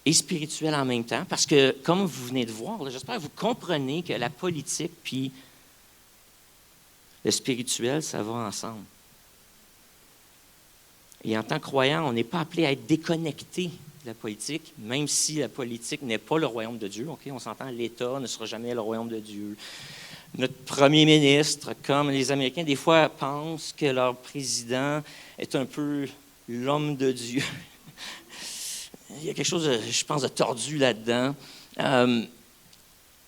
et spirituel en même temps, parce que, comme vous venez de voir, là, j'espère que vous comprenez que la politique puis le spirituel, ça va ensemble. Et en tant que croyant, on n'est pas appelé à être déconnecté de la politique, même si la politique n'est pas le royaume de Dieu. Okay? On s'entend, l'État ne sera jamais le royaume de Dieu. Notre premier ministre, comme les Américains, des fois, pensent que leur président est un peu l'homme de Dieu. Il y a quelque chose, je pense, de tordu là-dedans.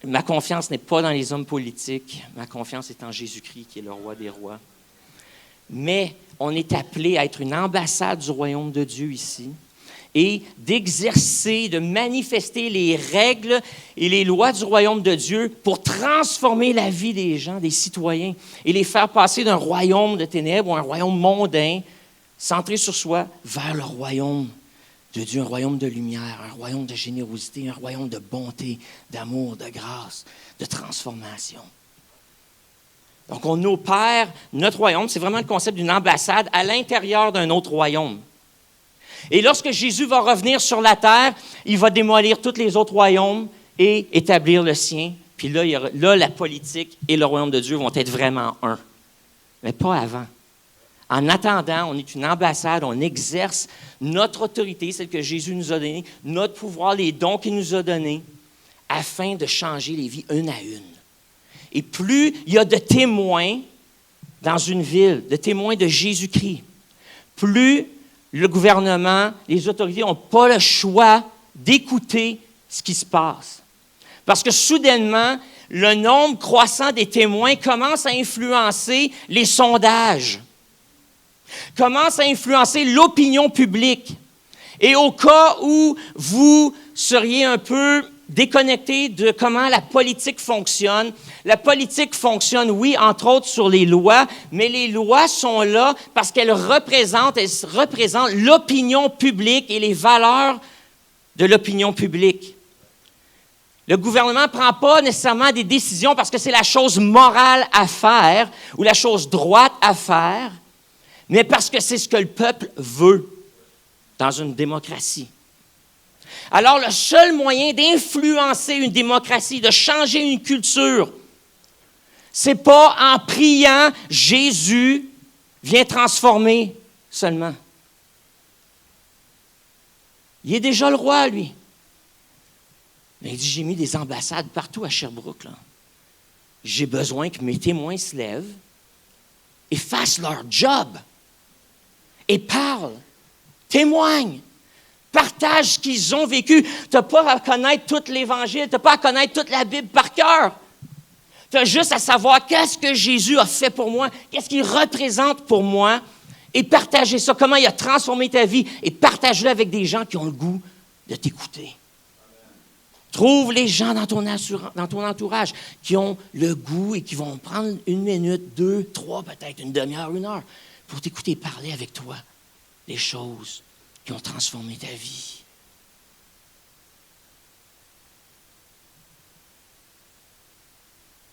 Ma confiance n'est pas dans les hommes politiques. Ma confiance est en Jésus-Christ, qui est le roi des rois. Mais on est appelé à être une ambassade du royaume de Dieu ici et d'exercer, de manifester les règles et les lois du royaume de Dieu pour transformer la vie des gens, des citoyens, et les faire passer d'un royaume de ténèbres ou un royaume mondain, centré sur soi, vers le royaume de Dieu, un royaume de lumière, un royaume de générosité, un royaume de bonté, d'amour, de grâce, de transformation. Donc, on opère notre royaume, c'est vraiment le concept d'une ambassade à l'intérieur d'un autre royaume. Et lorsque Jésus va revenir sur la terre, il va démolir tous les autres royaumes et établir le sien. Puis là, la politique et le royaume de Dieu vont être vraiment un. Mais pas avant. En attendant, on est une ambassade, on exerce notre autorité, celle que Jésus nous a donnée, notre pouvoir, les dons qu'il nous a donnés, afin de changer les vies une à une. Et plus il y a de témoins dans une ville, de témoins de Jésus-Christ, plus le gouvernement, les autorités n'ont pas le choix d'écouter ce qui se passe. Parce que soudainement, le nombre croissant des témoins commence à influencer les sondages. commence à influencer l'opinion publique. Et au cas où vous seriez un peu déconnecté de comment la politique fonctionne, oui, entre autres sur les lois, mais les lois sont là parce qu'elles représentent l'opinion publique et les valeurs de l'opinion publique. Le gouvernement ne prend pas nécessairement des décisions parce que c'est la chose morale à faire ou la chose droite à faire, mais parce que c'est ce que le peuple veut dans une démocratie. Alors, le seul moyen d'influencer une démocratie, de changer une culture, c'est pas en priant « Jésus, viens transformer » seulement. Il est déjà le roi, lui. Mais il dit, j'ai mis des ambassades partout à Sherbrooke, là. J'ai besoin que mes témoins se lèvent et fassent leur job et parlent, témoignent, partagent ce qu'ils ont vécu. Tu n'as pas à connaître tout l'Évangile, tu n'as pas à connaître toute la Bible par cœur. Tu as juste à savoir qu'est-ce que Jésus a fait pour moi, qu'est-ce qu'il représente pour moi, et partager ça, comment il a transformé ta vie, et partage-le avec des gens qui ont le goût de t'écouter. Trouve les gens dans ton entourage qui ont le goût et qui vont prendre 1 minute, 2, 3, peut-être une demi-heure, 1 heure, pour t'écouter et parler avec toi des choses qui ont transformé ta vie.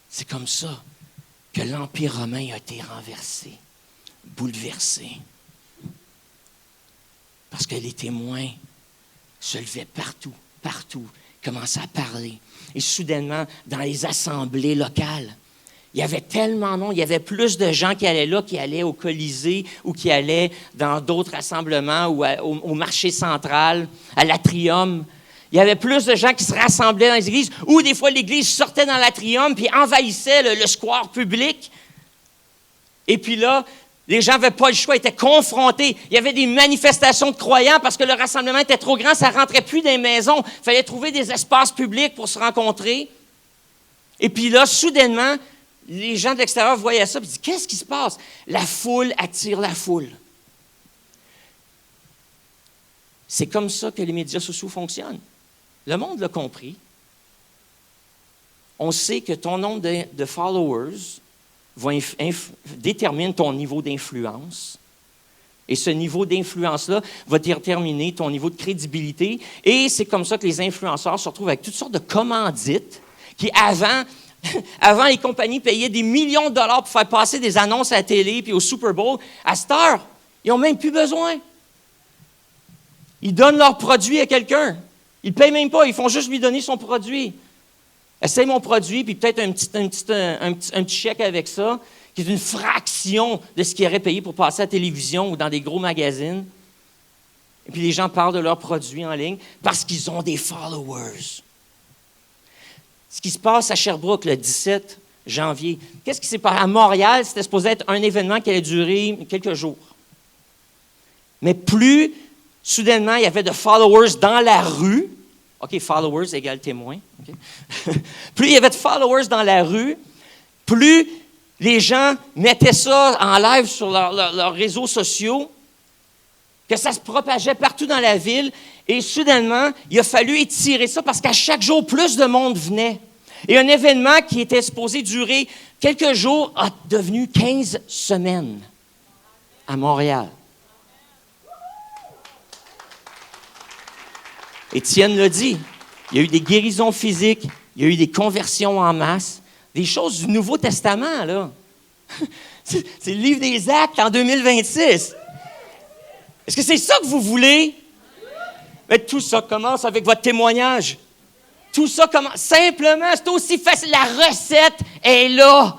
C'est comme ça que l'Empire romain a été renversé, bouleversé. Parce que les témoins se levaient partout, commençaient à parler. Et soudainement, dans les assemblées locales, il y avait tellement de monde, il y avait plus de gens qui allaient là, qui allaient au Colisée ou qui allaient dans d'autres rassemblements ou au marché central, à l'Atrium. Il y avait plus de gens qui se rassemblaient dans les églises ou des fois l'église sortait dans l'Atrium puis envahissait le square public. Et puis là, les gens n'avaient pas le choix, étaient confrontés. Il y avait des manifestations de croyants parce que le rassemblement était trop grand, ça ne rentrait plus dans les maisons. Il fallait trouver des espaces publics pour se rencontrer. Et puis là, soudainement, les gens de l'extérieur voyaient ça et disaient « Qu'est-ce qui se passe? » La foule attire la foule. C'est comme ça que les médias sociaux fonctionnent. Le monde l'a compris. On sait que ton nombre de followers détermine ton niveau d'influence. Et ce niveau d'influence-là va déterminer ton niveau de crédibilité. Et c'est comme ça que les influenceurs se retrouvent avec toutes sortes de commandites qui, avant, les compagnies payaient des millions de dollars pour faire passer des annonces à la télé puis au Super Bowl. À cette heure, ils n'ont même plus besoin. Ils donnent leur produit à quelqu'un. Ils ne payent même pas, ils font juste lui donner son produit. Essaye mon produit, puis peut-être un petit chèque avec ça, qui est une fraction de ce qu'ils auraient payé pour passer à la télévision ou dans des gros magazines. Et puis les gens parlent de leurs produits en ligne parce qu'ils ont des followers. Ce qui se passe à Sherbrooke le 17 janvier, qu'est-ce qui s'est passé? À Montréal, c'était supposé être un événement qui allait durer quelques jours. Mais plus soudainement, il y avait de followers dans la rue. OK, followers égale témoins. Okay. Plus il y avait de followers dans la rue, plus les gens mettaient ça en live sur leurs réseaux sociaux, que ça se propageait partout dans la ville. Et soudainement, il a fallu étirer ça parce qu'à chaque jour, plus de monde venait. Et un événement qui était supposé durer quelques jours a devenu 15 semaines à Montréal. Étienne l'a dit, il y a eu des guérisons physiques, il y a eu des conversions en masse, des choses du Nouveau Testament, là. C'est le livre des Actes en 2026. Est-ce que c'est ça que vous voulez? Mais tout ça commence avec votre témoignage. Tout ça commence simplement, c'est aussi facile. La recette est là.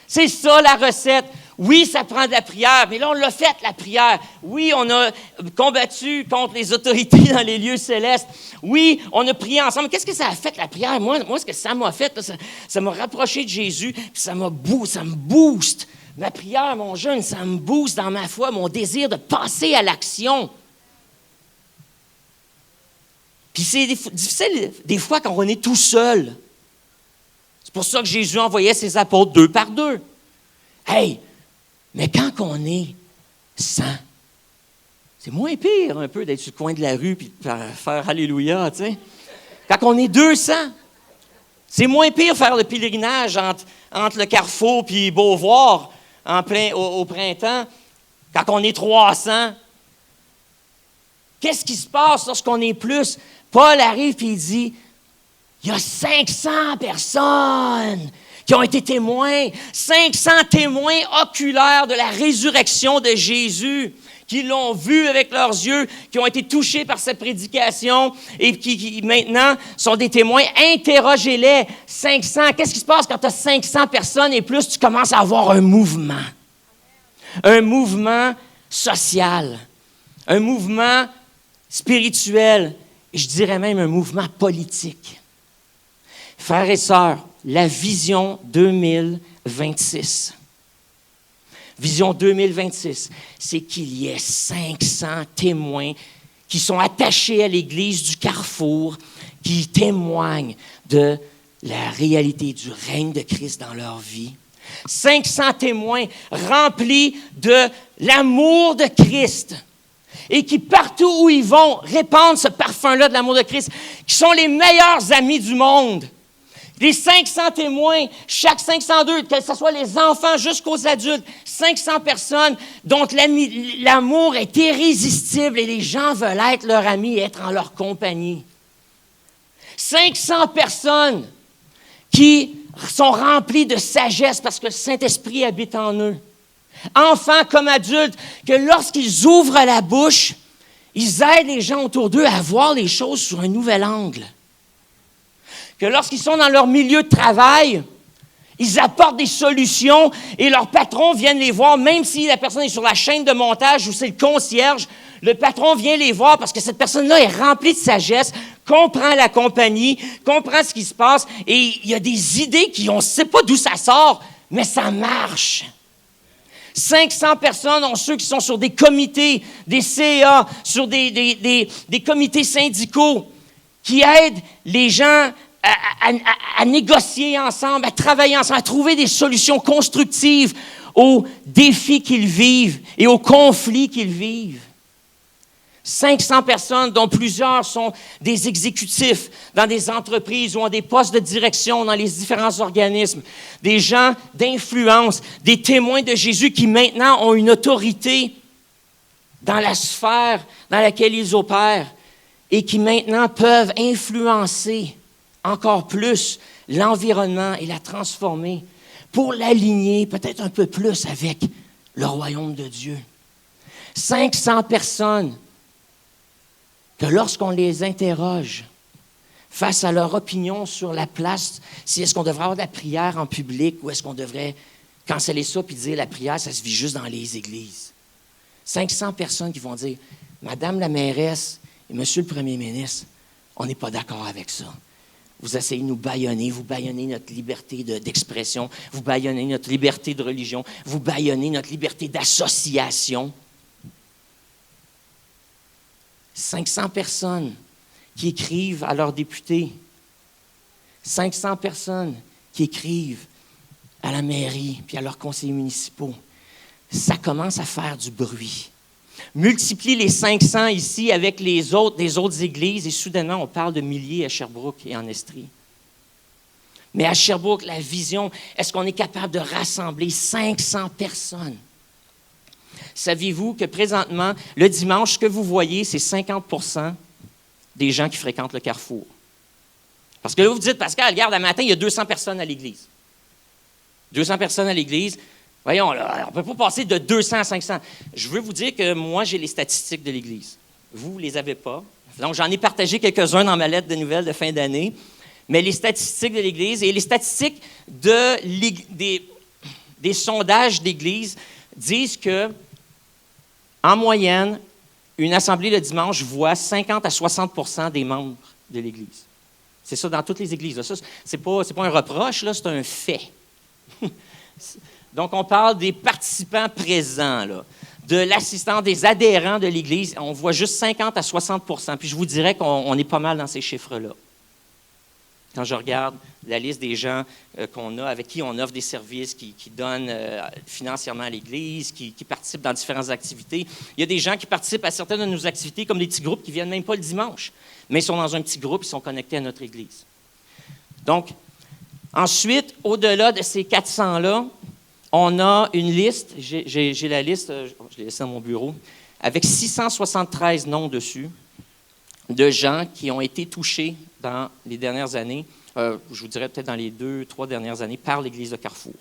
C'est ça la recette. Oui, ça prend de la prière, mais là, on l'a fait, la prière. Oui, on a combattu contre les autorités dans les lieux célestes. Oui, on a prié ensemble. Qu'est-ce que ça a fait, la prière? Moi ce que ça m'a fait, ça m'a rapproché de Jésus, puis ça me booste. Ma prière, mon jeûne, ça me booste dans ma foi, mon désir de passer à l'action. Puis c'est difficile des fois quand on est tout seul. C'est pour ça que Jésus envoyait ses apôtres 2 par 2. Hey! Mais quand on est 100. C'est moins pire un peu d'être sur le coin de la rue et de faire Alléluia, tu sais. Quand on est 200, c'est moins pire faire le pèlerinage entre le Carrefour et Beauvoir au printemps quand on est 300. Qu'est-ce qui se passe lorsqu'on est plus? Paul arrive et il dit, il y a 500 personnes qui ont été témoins, 500 témoins oculaires de la résurrection de Jésus, qui l'ont vu avec leurs yeux, qui ont été touchés par cette prédication et qui maintenant sont des témoins. Interrogez-les. 500. Qu'est-ce qui se passe quand tu as 500 personnes et plus? Tu commences à avoir un mouvement. Un mouvement social. Un mouvement spirituel. Et je dirais même un mouvement politique. Frères et sœurs, la vision 2026. Vision 2026, c'est qu'il y ait 500 témoins qui sont attachés à l'Église du Carrefour, qui témoignent de la réalité du règne de Christ dans leur vie. 500 témoins remplis de l'amour de Christ et qui, partout où ils vont, répandent ce parfum-là de l'amour de Christ, qui sont les meilleurs amis du monde. Les 500 témoins, chaque 502, que ce soit les enfants jusqu'aux adultes, 500 personnes dont l'amour est irrésistible et les gens veulent être leurs amis et être en leur compagnie. 500 personnes qui sont remplies de sagesse parce que le Saint-Esprit habite en eux. Enfants comme adultes, que lorsqu'ils ouvrent la bouche, ils aident les gens autour d'eux à voir les choses sur un nouvel angle. Que lorsqu'ils sont dans leur milieu de travail, ils apportent des solutions et leurs patrons viennent les voir, même si la personne est sur la chaîne de montage ou c'est le concierge, le patron vient les voir parce que cette personne-là est remplie de sagesse, comprend la compagnie, comprend ce qui se passe et il y a des idées on ne sait pas d'où ça sort, mais ça marche. 500 personnes, dont ceux qui sont sur des comités, des CA, sur des comités syndicaux qui aident les gens à négocier ensemble, à travailler ensemble, à trouver des solutions constructives aux défis qu'ils vivent et aux conflits qu'ils vivent. 500 personnes, dont plusieurs sont des exécutifs dans des entreprises ou ont des postes de direction dans les différents organismes, des gens d'influence, des témoins de Jésus qui maintenant ont une autorité dans la sphère dans laquelle ils opèrent et qui maintenant peuvent influencer encore plus l'environnement et la transformer pour l'aligner peut-être un peu plus avec le royaume de Dieu. 500 personnes que lorsqu'on les interroge face à leur opinion sur la place, si est-ce qu'on devrait avoir de la prière en public ou est-ce qu'on devrait canceller ça puis dire la prière, ça se vit juste dans les églises. 500 personnes qui vont dire, Madame la mairesse et Monsieur le premier ministre, on n'est pas d'accord avec ça. Vous essayez de nous bâillonner, vous bâillonnez notre liberté d'expression, vous bâillonnez notre liberté de religion, vous bâillonnez notre liberté d'association. 500 personnes qui écrivent à leurs députés, 500 personnes qui écrivent à la mairie puis à leurs conseillers municipaux. Ça commence à faire du bruit. Multiplie les 500 ici avec des autres églises et soudainement, on parle de milliers à Sherbrooke et en Estrie. Mais à Sherbrooke, la vision, est-ce qu'on est capable de rassembler 500 personnes? Saviez-vous que présentement, le dimanche, ce que vous voyez, c'est 50% des gens qui fréquentent le Carrefour. Parce que là, vous dites, Pascal, regarde, à matin, il y a 200 personnes à l'église. 200 personnes à l'église. Voyons, là, on ne peut pas passer de 200 à 500. Je veux vous dire que moi, j'ai les statistiques de l'Église. Vous ne les avez pas. Donc, j'en ai partagé quelques-uns dans ma lettre de nouvelles de fin d'année. Mais les statistiques de l'Église et les statistiques des sondages d'Église disent que, en moyenne, une assemblée le dimanche voit 50 à 60% des membres de l'Église. C'est ça dans toutes les églises. Là. Ça, c'est pas un reproche, là, c'est un fait. Donc, on parle des participants présents, là, de l'assistance, des adhérents de l'Église. On voit juste 50 à 60%. Puis je vous dirais qu'on est pas mal dans ces chiffres-là. Quand je regarde la liste des gens qu'on a, avec qui on offre des services, qui donnent financièrement à l'Église, qui participent dans différentes activités, il y a des gens qui participent à certaines de nos activités, comme des petits groupes qui ne viennent même pas le dimanche, mais ils sont dans un petit groupe, ils sont connectés à notre Église. Donc, ensuite, au-delà de ces 400-là, on a une liste, j'ai la liste, je l'ai laissée dans mon bureau, avec 673 noms dessus de gens qui ont été touchés dans les dernières années, je vous dirais peut-être dans les 2-3 dernières années, par l'Église de Carrefour.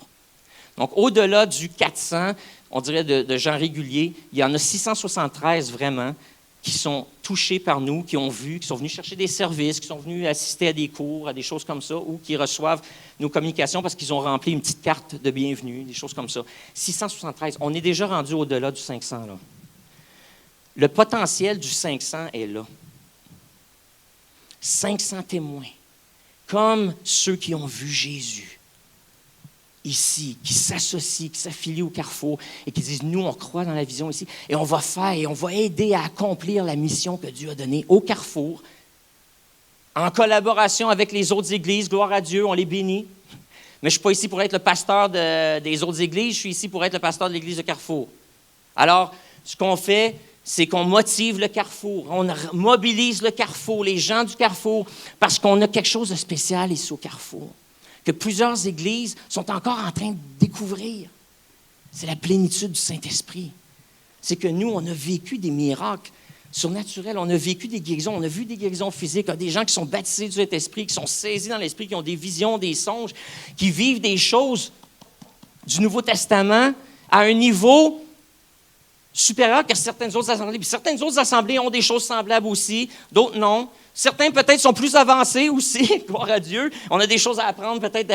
Donc, au-delà du 400, on dirait de gens réguliers, il y en a 673 vraiment qui sont touchés par nous, qui ont vu, qui sont venus chercher des services, qui sont venus assister à des cours, à des choses comme ça, ou qui reçoivent nos communications parce qu'ils ont rempli une petite carte de bienvenue, des choses comme ça. 673, on est déjà rendu au-delà du 500, là. Le potentiel du 500 est là. 500 témoins, comme ceux qui ont vu Jésus, ici, qui s'associent, qui s'affilient au Carrefour et qui disent, nous, on croit dans la vision ici et on va faire et on va aider à accomplir la mission que Dieu a donnée au Carrefour, en collaboration avec les autres églises, gloire à Dieu, on les bénit. Mais je ne suis pas ici pour être le pasteur des autres églises, je suis ici pour être le pasteur de l'église de Carrefour. Alors, ce qu'on fait, c'est qu'on motive le Carrefour, on mobilise le Carrefour, les gens du Carrefour, parce qu'on a quelque chose de spécial ici au Carrefour, que plusieurs églises sont encore en train de découvrir. C'est la plénitude du Saint-Esprit. C'est que nous, on a vécu des miracles surnaturels, on a vécu des guérisons, on a vu des guérisons physiques, des gens qui sont baptisés du Saint-Esprit, qui sont saisis dans l'Esprit, qui ont des visions, des songes, qui vivent des choses du Nouveau Testament à un niveau supérieur que certaines autres assemblées. Puis certaines autres assemblées ont des choses semblables aussi, d'autres non. Certains peut-être sont plus avancés aussi, gloire à Dieu. On a des choses à apprendre peut-être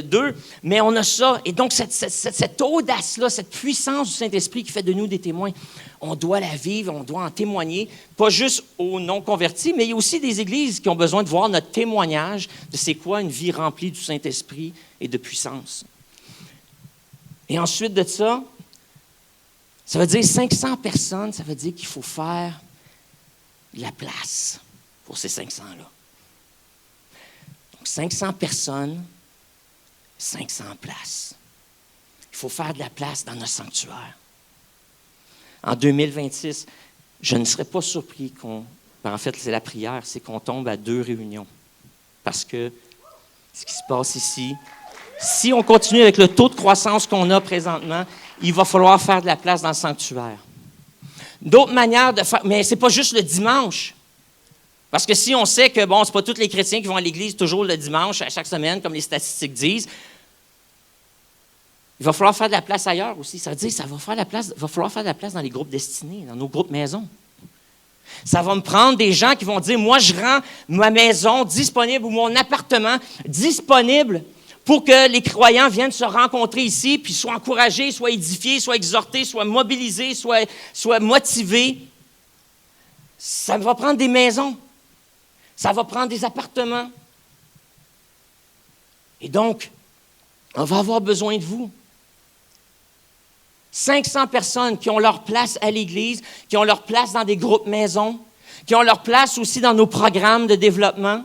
d'eux, mais on a ça. Et donc cette audace-là, cette puissance du Saint-Esprit qui fait de nous des témoins, on doit la vivre, on doit en témoigner, pas juste aux non-convertis, mais il y a aussi des églises qui ont besoin de voir notre témoignage de c'est quoi une vie remplie du Saint-Esprit et de puissance. Et ensuite de ça, ça veut dire 500 personnes, ça veut dire qu'il faut faire de la place pour ces 500-là. Donc 500 personnes, 500 places. Il faut faire de la place dans notre sanctuaire. En 2026, je ne serais pas surpris en fait, c'est la prière, c'est qu'on tombe à 2 réunions. Parce que ce qui se passe ici, si on continue avec le taux de croissance qu'on a présentement, il va falloir faire de la place dans le sanctuaire. D'autres manières de faire, mais ce n'est pas juste le dimanche. Parce que si on sait que, bon, ce n'est pas tous les chrétiens qui vont à l'église toujours le dimanche, à chaque semaine, comme les statistiques disent, il va falloir faire de la place ailleurs aussi. Ça veut dire qu'il va falloir faire de la place dans les groupes destinés, dans nos groupes maisons. Ça va me prendre des gens qui vont dire, moi, je rends ma maison disponible ou mon appartement disponible pour que les croyants viennent se rencontrer ici, puis soient encouragés, soient édifiés, soient exhortés, soient mobilisés, soient motivés. Ça va prendre des maisons. Ça va prendre des appartements. Et donc, on va avoir besoin de vous. 500 personnes qui ont leur place à l'Église, qui ont leur place dans des groupes maisons, qui ont leur place aussi dans nos programmes de développement,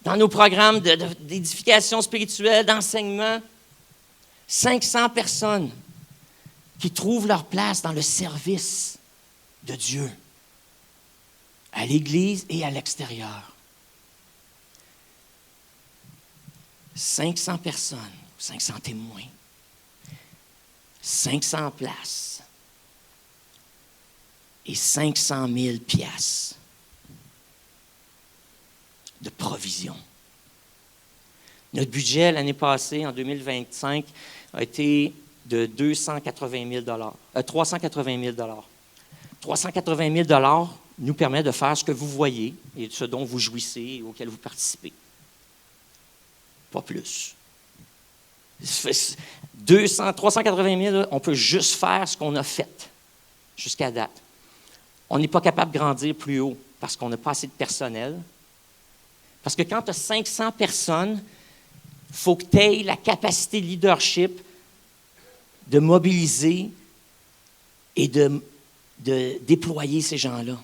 dans nos programmes d'édification spirituelle, d'enseignement. 500 personnes qui trouvent leur place dans le service de Dieu, à l'Église et à l'extérieur. 500 personnes, 500 témoins, 500 places et 500 000 piastres de provision. Notre budget l'année passée, en 2025, a été de 380 000 380 000 nous permet de faire ce que vous voyez et ce dont vous jouissez et auquel vous participez. Pas plus. 380 000, on peut juste faire ce qu'on a fait jusqu'à date. On n'est pas capable de grandir plus haut parce qu'on n'a pas assez de personnel. Parce que quand tu as 500 personnes, il faut que tu aies la capacité de leadership de mobiliser et de déployer ces gens-là.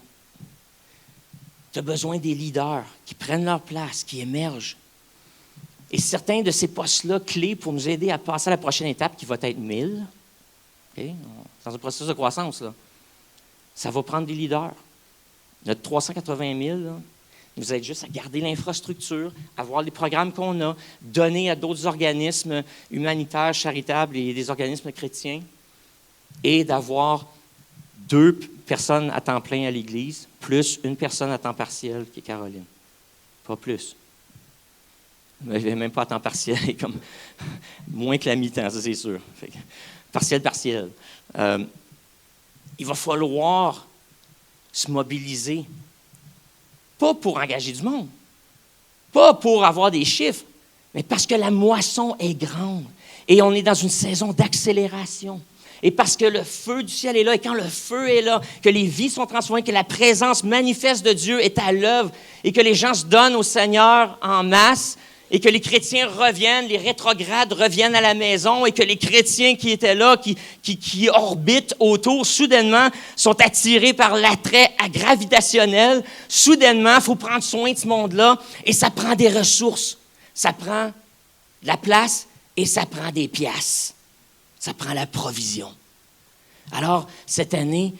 Tu as besoin des leaders qui prennent leur place, qui émergent. Et certains de ces postes-là, clés pour nous aider à passer à la prochaine étape, qui va être 1000, okay? Dans un processus de croissance, là, ça va prendre des leaders. Notre 380 000, là, nous aide juste à garder l'infrastructure, à voir les programmes qu'on a, donner à d'autres organismes humanitaires, charitables et des organismes chrétiens, et d'avoir 2 personnes à temps plein à l'Église, plus une personne à temps partiel, qui est Caroline. Pas plus. Même pas à temps partiel, comme moins que la mi-temps, ça c'est sûr. Partiel. Il va falloir se mobiliser. Pas pour engager du monde, pas pour avoir des chiffres, mais parce que la moisson est grande et on est dans une saison d'accélération. Et parce que le feu du ciel est là, et quand le feu est là, que les vies sont transformées, que la présence manifeste de Dieu est à l'œuvre, et que les gens se donnent au Seigneur en masse, et que les chrétiens reviennent, les rétrogrades reviennent à la maison, et que les chrétiens qui étaient là, qui orbitent autour, soudainement, sont attirés par l'attrait gravitationnel. Soudainement, il faut prendre soin de ce monde-là, et ça prend des ressources. Ça prend de la place, et ça prend des piastres. Ça prend la provision. Alors, cette année,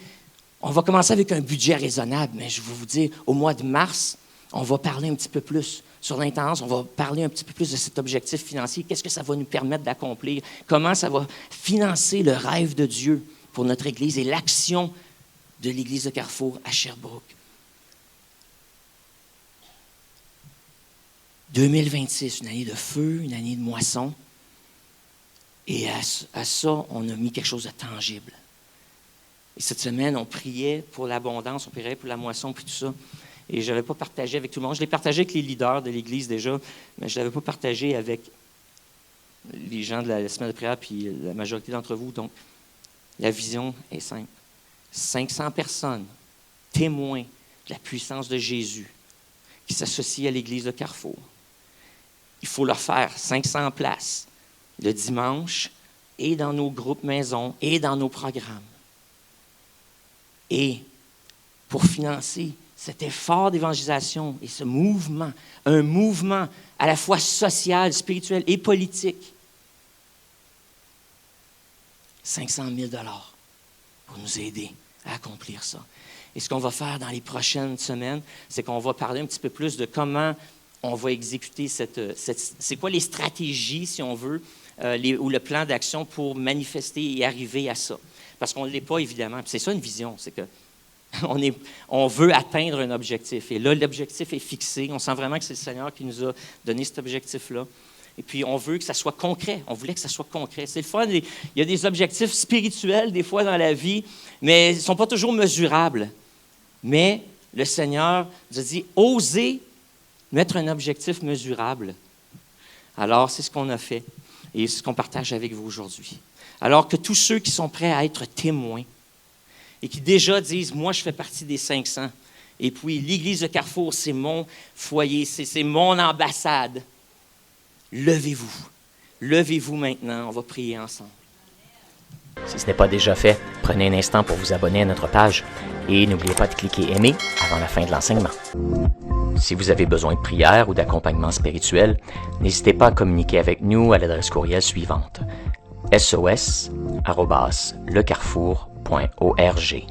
on va commencer avec un budget raisonnable, mais je vais vous dire, au mois de mars, on va parler un petit peu plus sur l'intendance, on va parler un petit peu plus de cet objectif financier. Qu'est-ce que ça va nous permettre d'accomplir? Comment ça va financer le rêve de Dieu pour notre Église et l'action de l'Église de Carrefour à Sherbrooke? 2026, une année de feu, une année de moisson. Et à ça, on a mis quelque chose de tangible. Et cette semaine, on priait pour l'abondance, on priait pour la moisson, puis tout ça. Et je n'avais pas partagé avec tout le monde. Je l'ai partagé avec les leaders de l'Église déjà, mais je ne l'avais pas partagé avec les gens de la semaine de prière, puis la majorité d'entre vous. Donc, la vision est simple. 500 personnes, témoins de la puissance de Jésus, qui s'associent à l'Église de Carrefour. Il faut leur faire 500 places le dimanche, et dans nos groupes maison, et dans nos programmes. Et pour financer cet effort d'évangélisation et ce mouvement, un mouvement à la fois social, spirituel et politique, 500 000 $ pour nous aider à accomplir ça. Et ce qu'on va faire dans les prochaines semaines, c'est qu'on va parler un petit peu plus de comment on va exécuter c'est quoi les stratégies, si on veut, ou le plan d'action pour manifester et arriver à ça. Parce qu'on ne l'est pas, évidemment. Puis c'est ça une vision, c'est que on veut atteindre un objectif. Et là, l'objectif est fixé. On sent vraiment que c'est le Seigneur qui nous a donné cet objectif-là. Et puis, on veut que ça soit concret. On voulait que ça soit concret. C'est le fun. Il y a des objectifs spirituels, des fois, dans la vie, mais ils ne sont pas toujours mesurables. Mais le Seigneur nous a dit, osez mettre un objectif mesurable. Alors, c'est ce qu'on a fait. Et c'est ce qu'on partage avec vous aujourd'hui. Alors que tous ceux qui sont prêts à être témoins et qui déjà disent, moi, je fais partie des 500, et puis l'Église de Carrefour, c'est mon foyer, c'est mon ambassade, levez-vous. Levez-vous maintenant, on va prier ensemble. Si ce n'est pas déjà fait, prenez un instant pour vous abonner à notre page et n'oubliez pas de cliquer « Aimer » avant la fin de l'enseignement. Si vous avez besoin de prière ou d'accompagnement spirituel, n'hésitez pas à communiquer avec nous à l'adresse courriel suivante: sos@lecarrefour.org.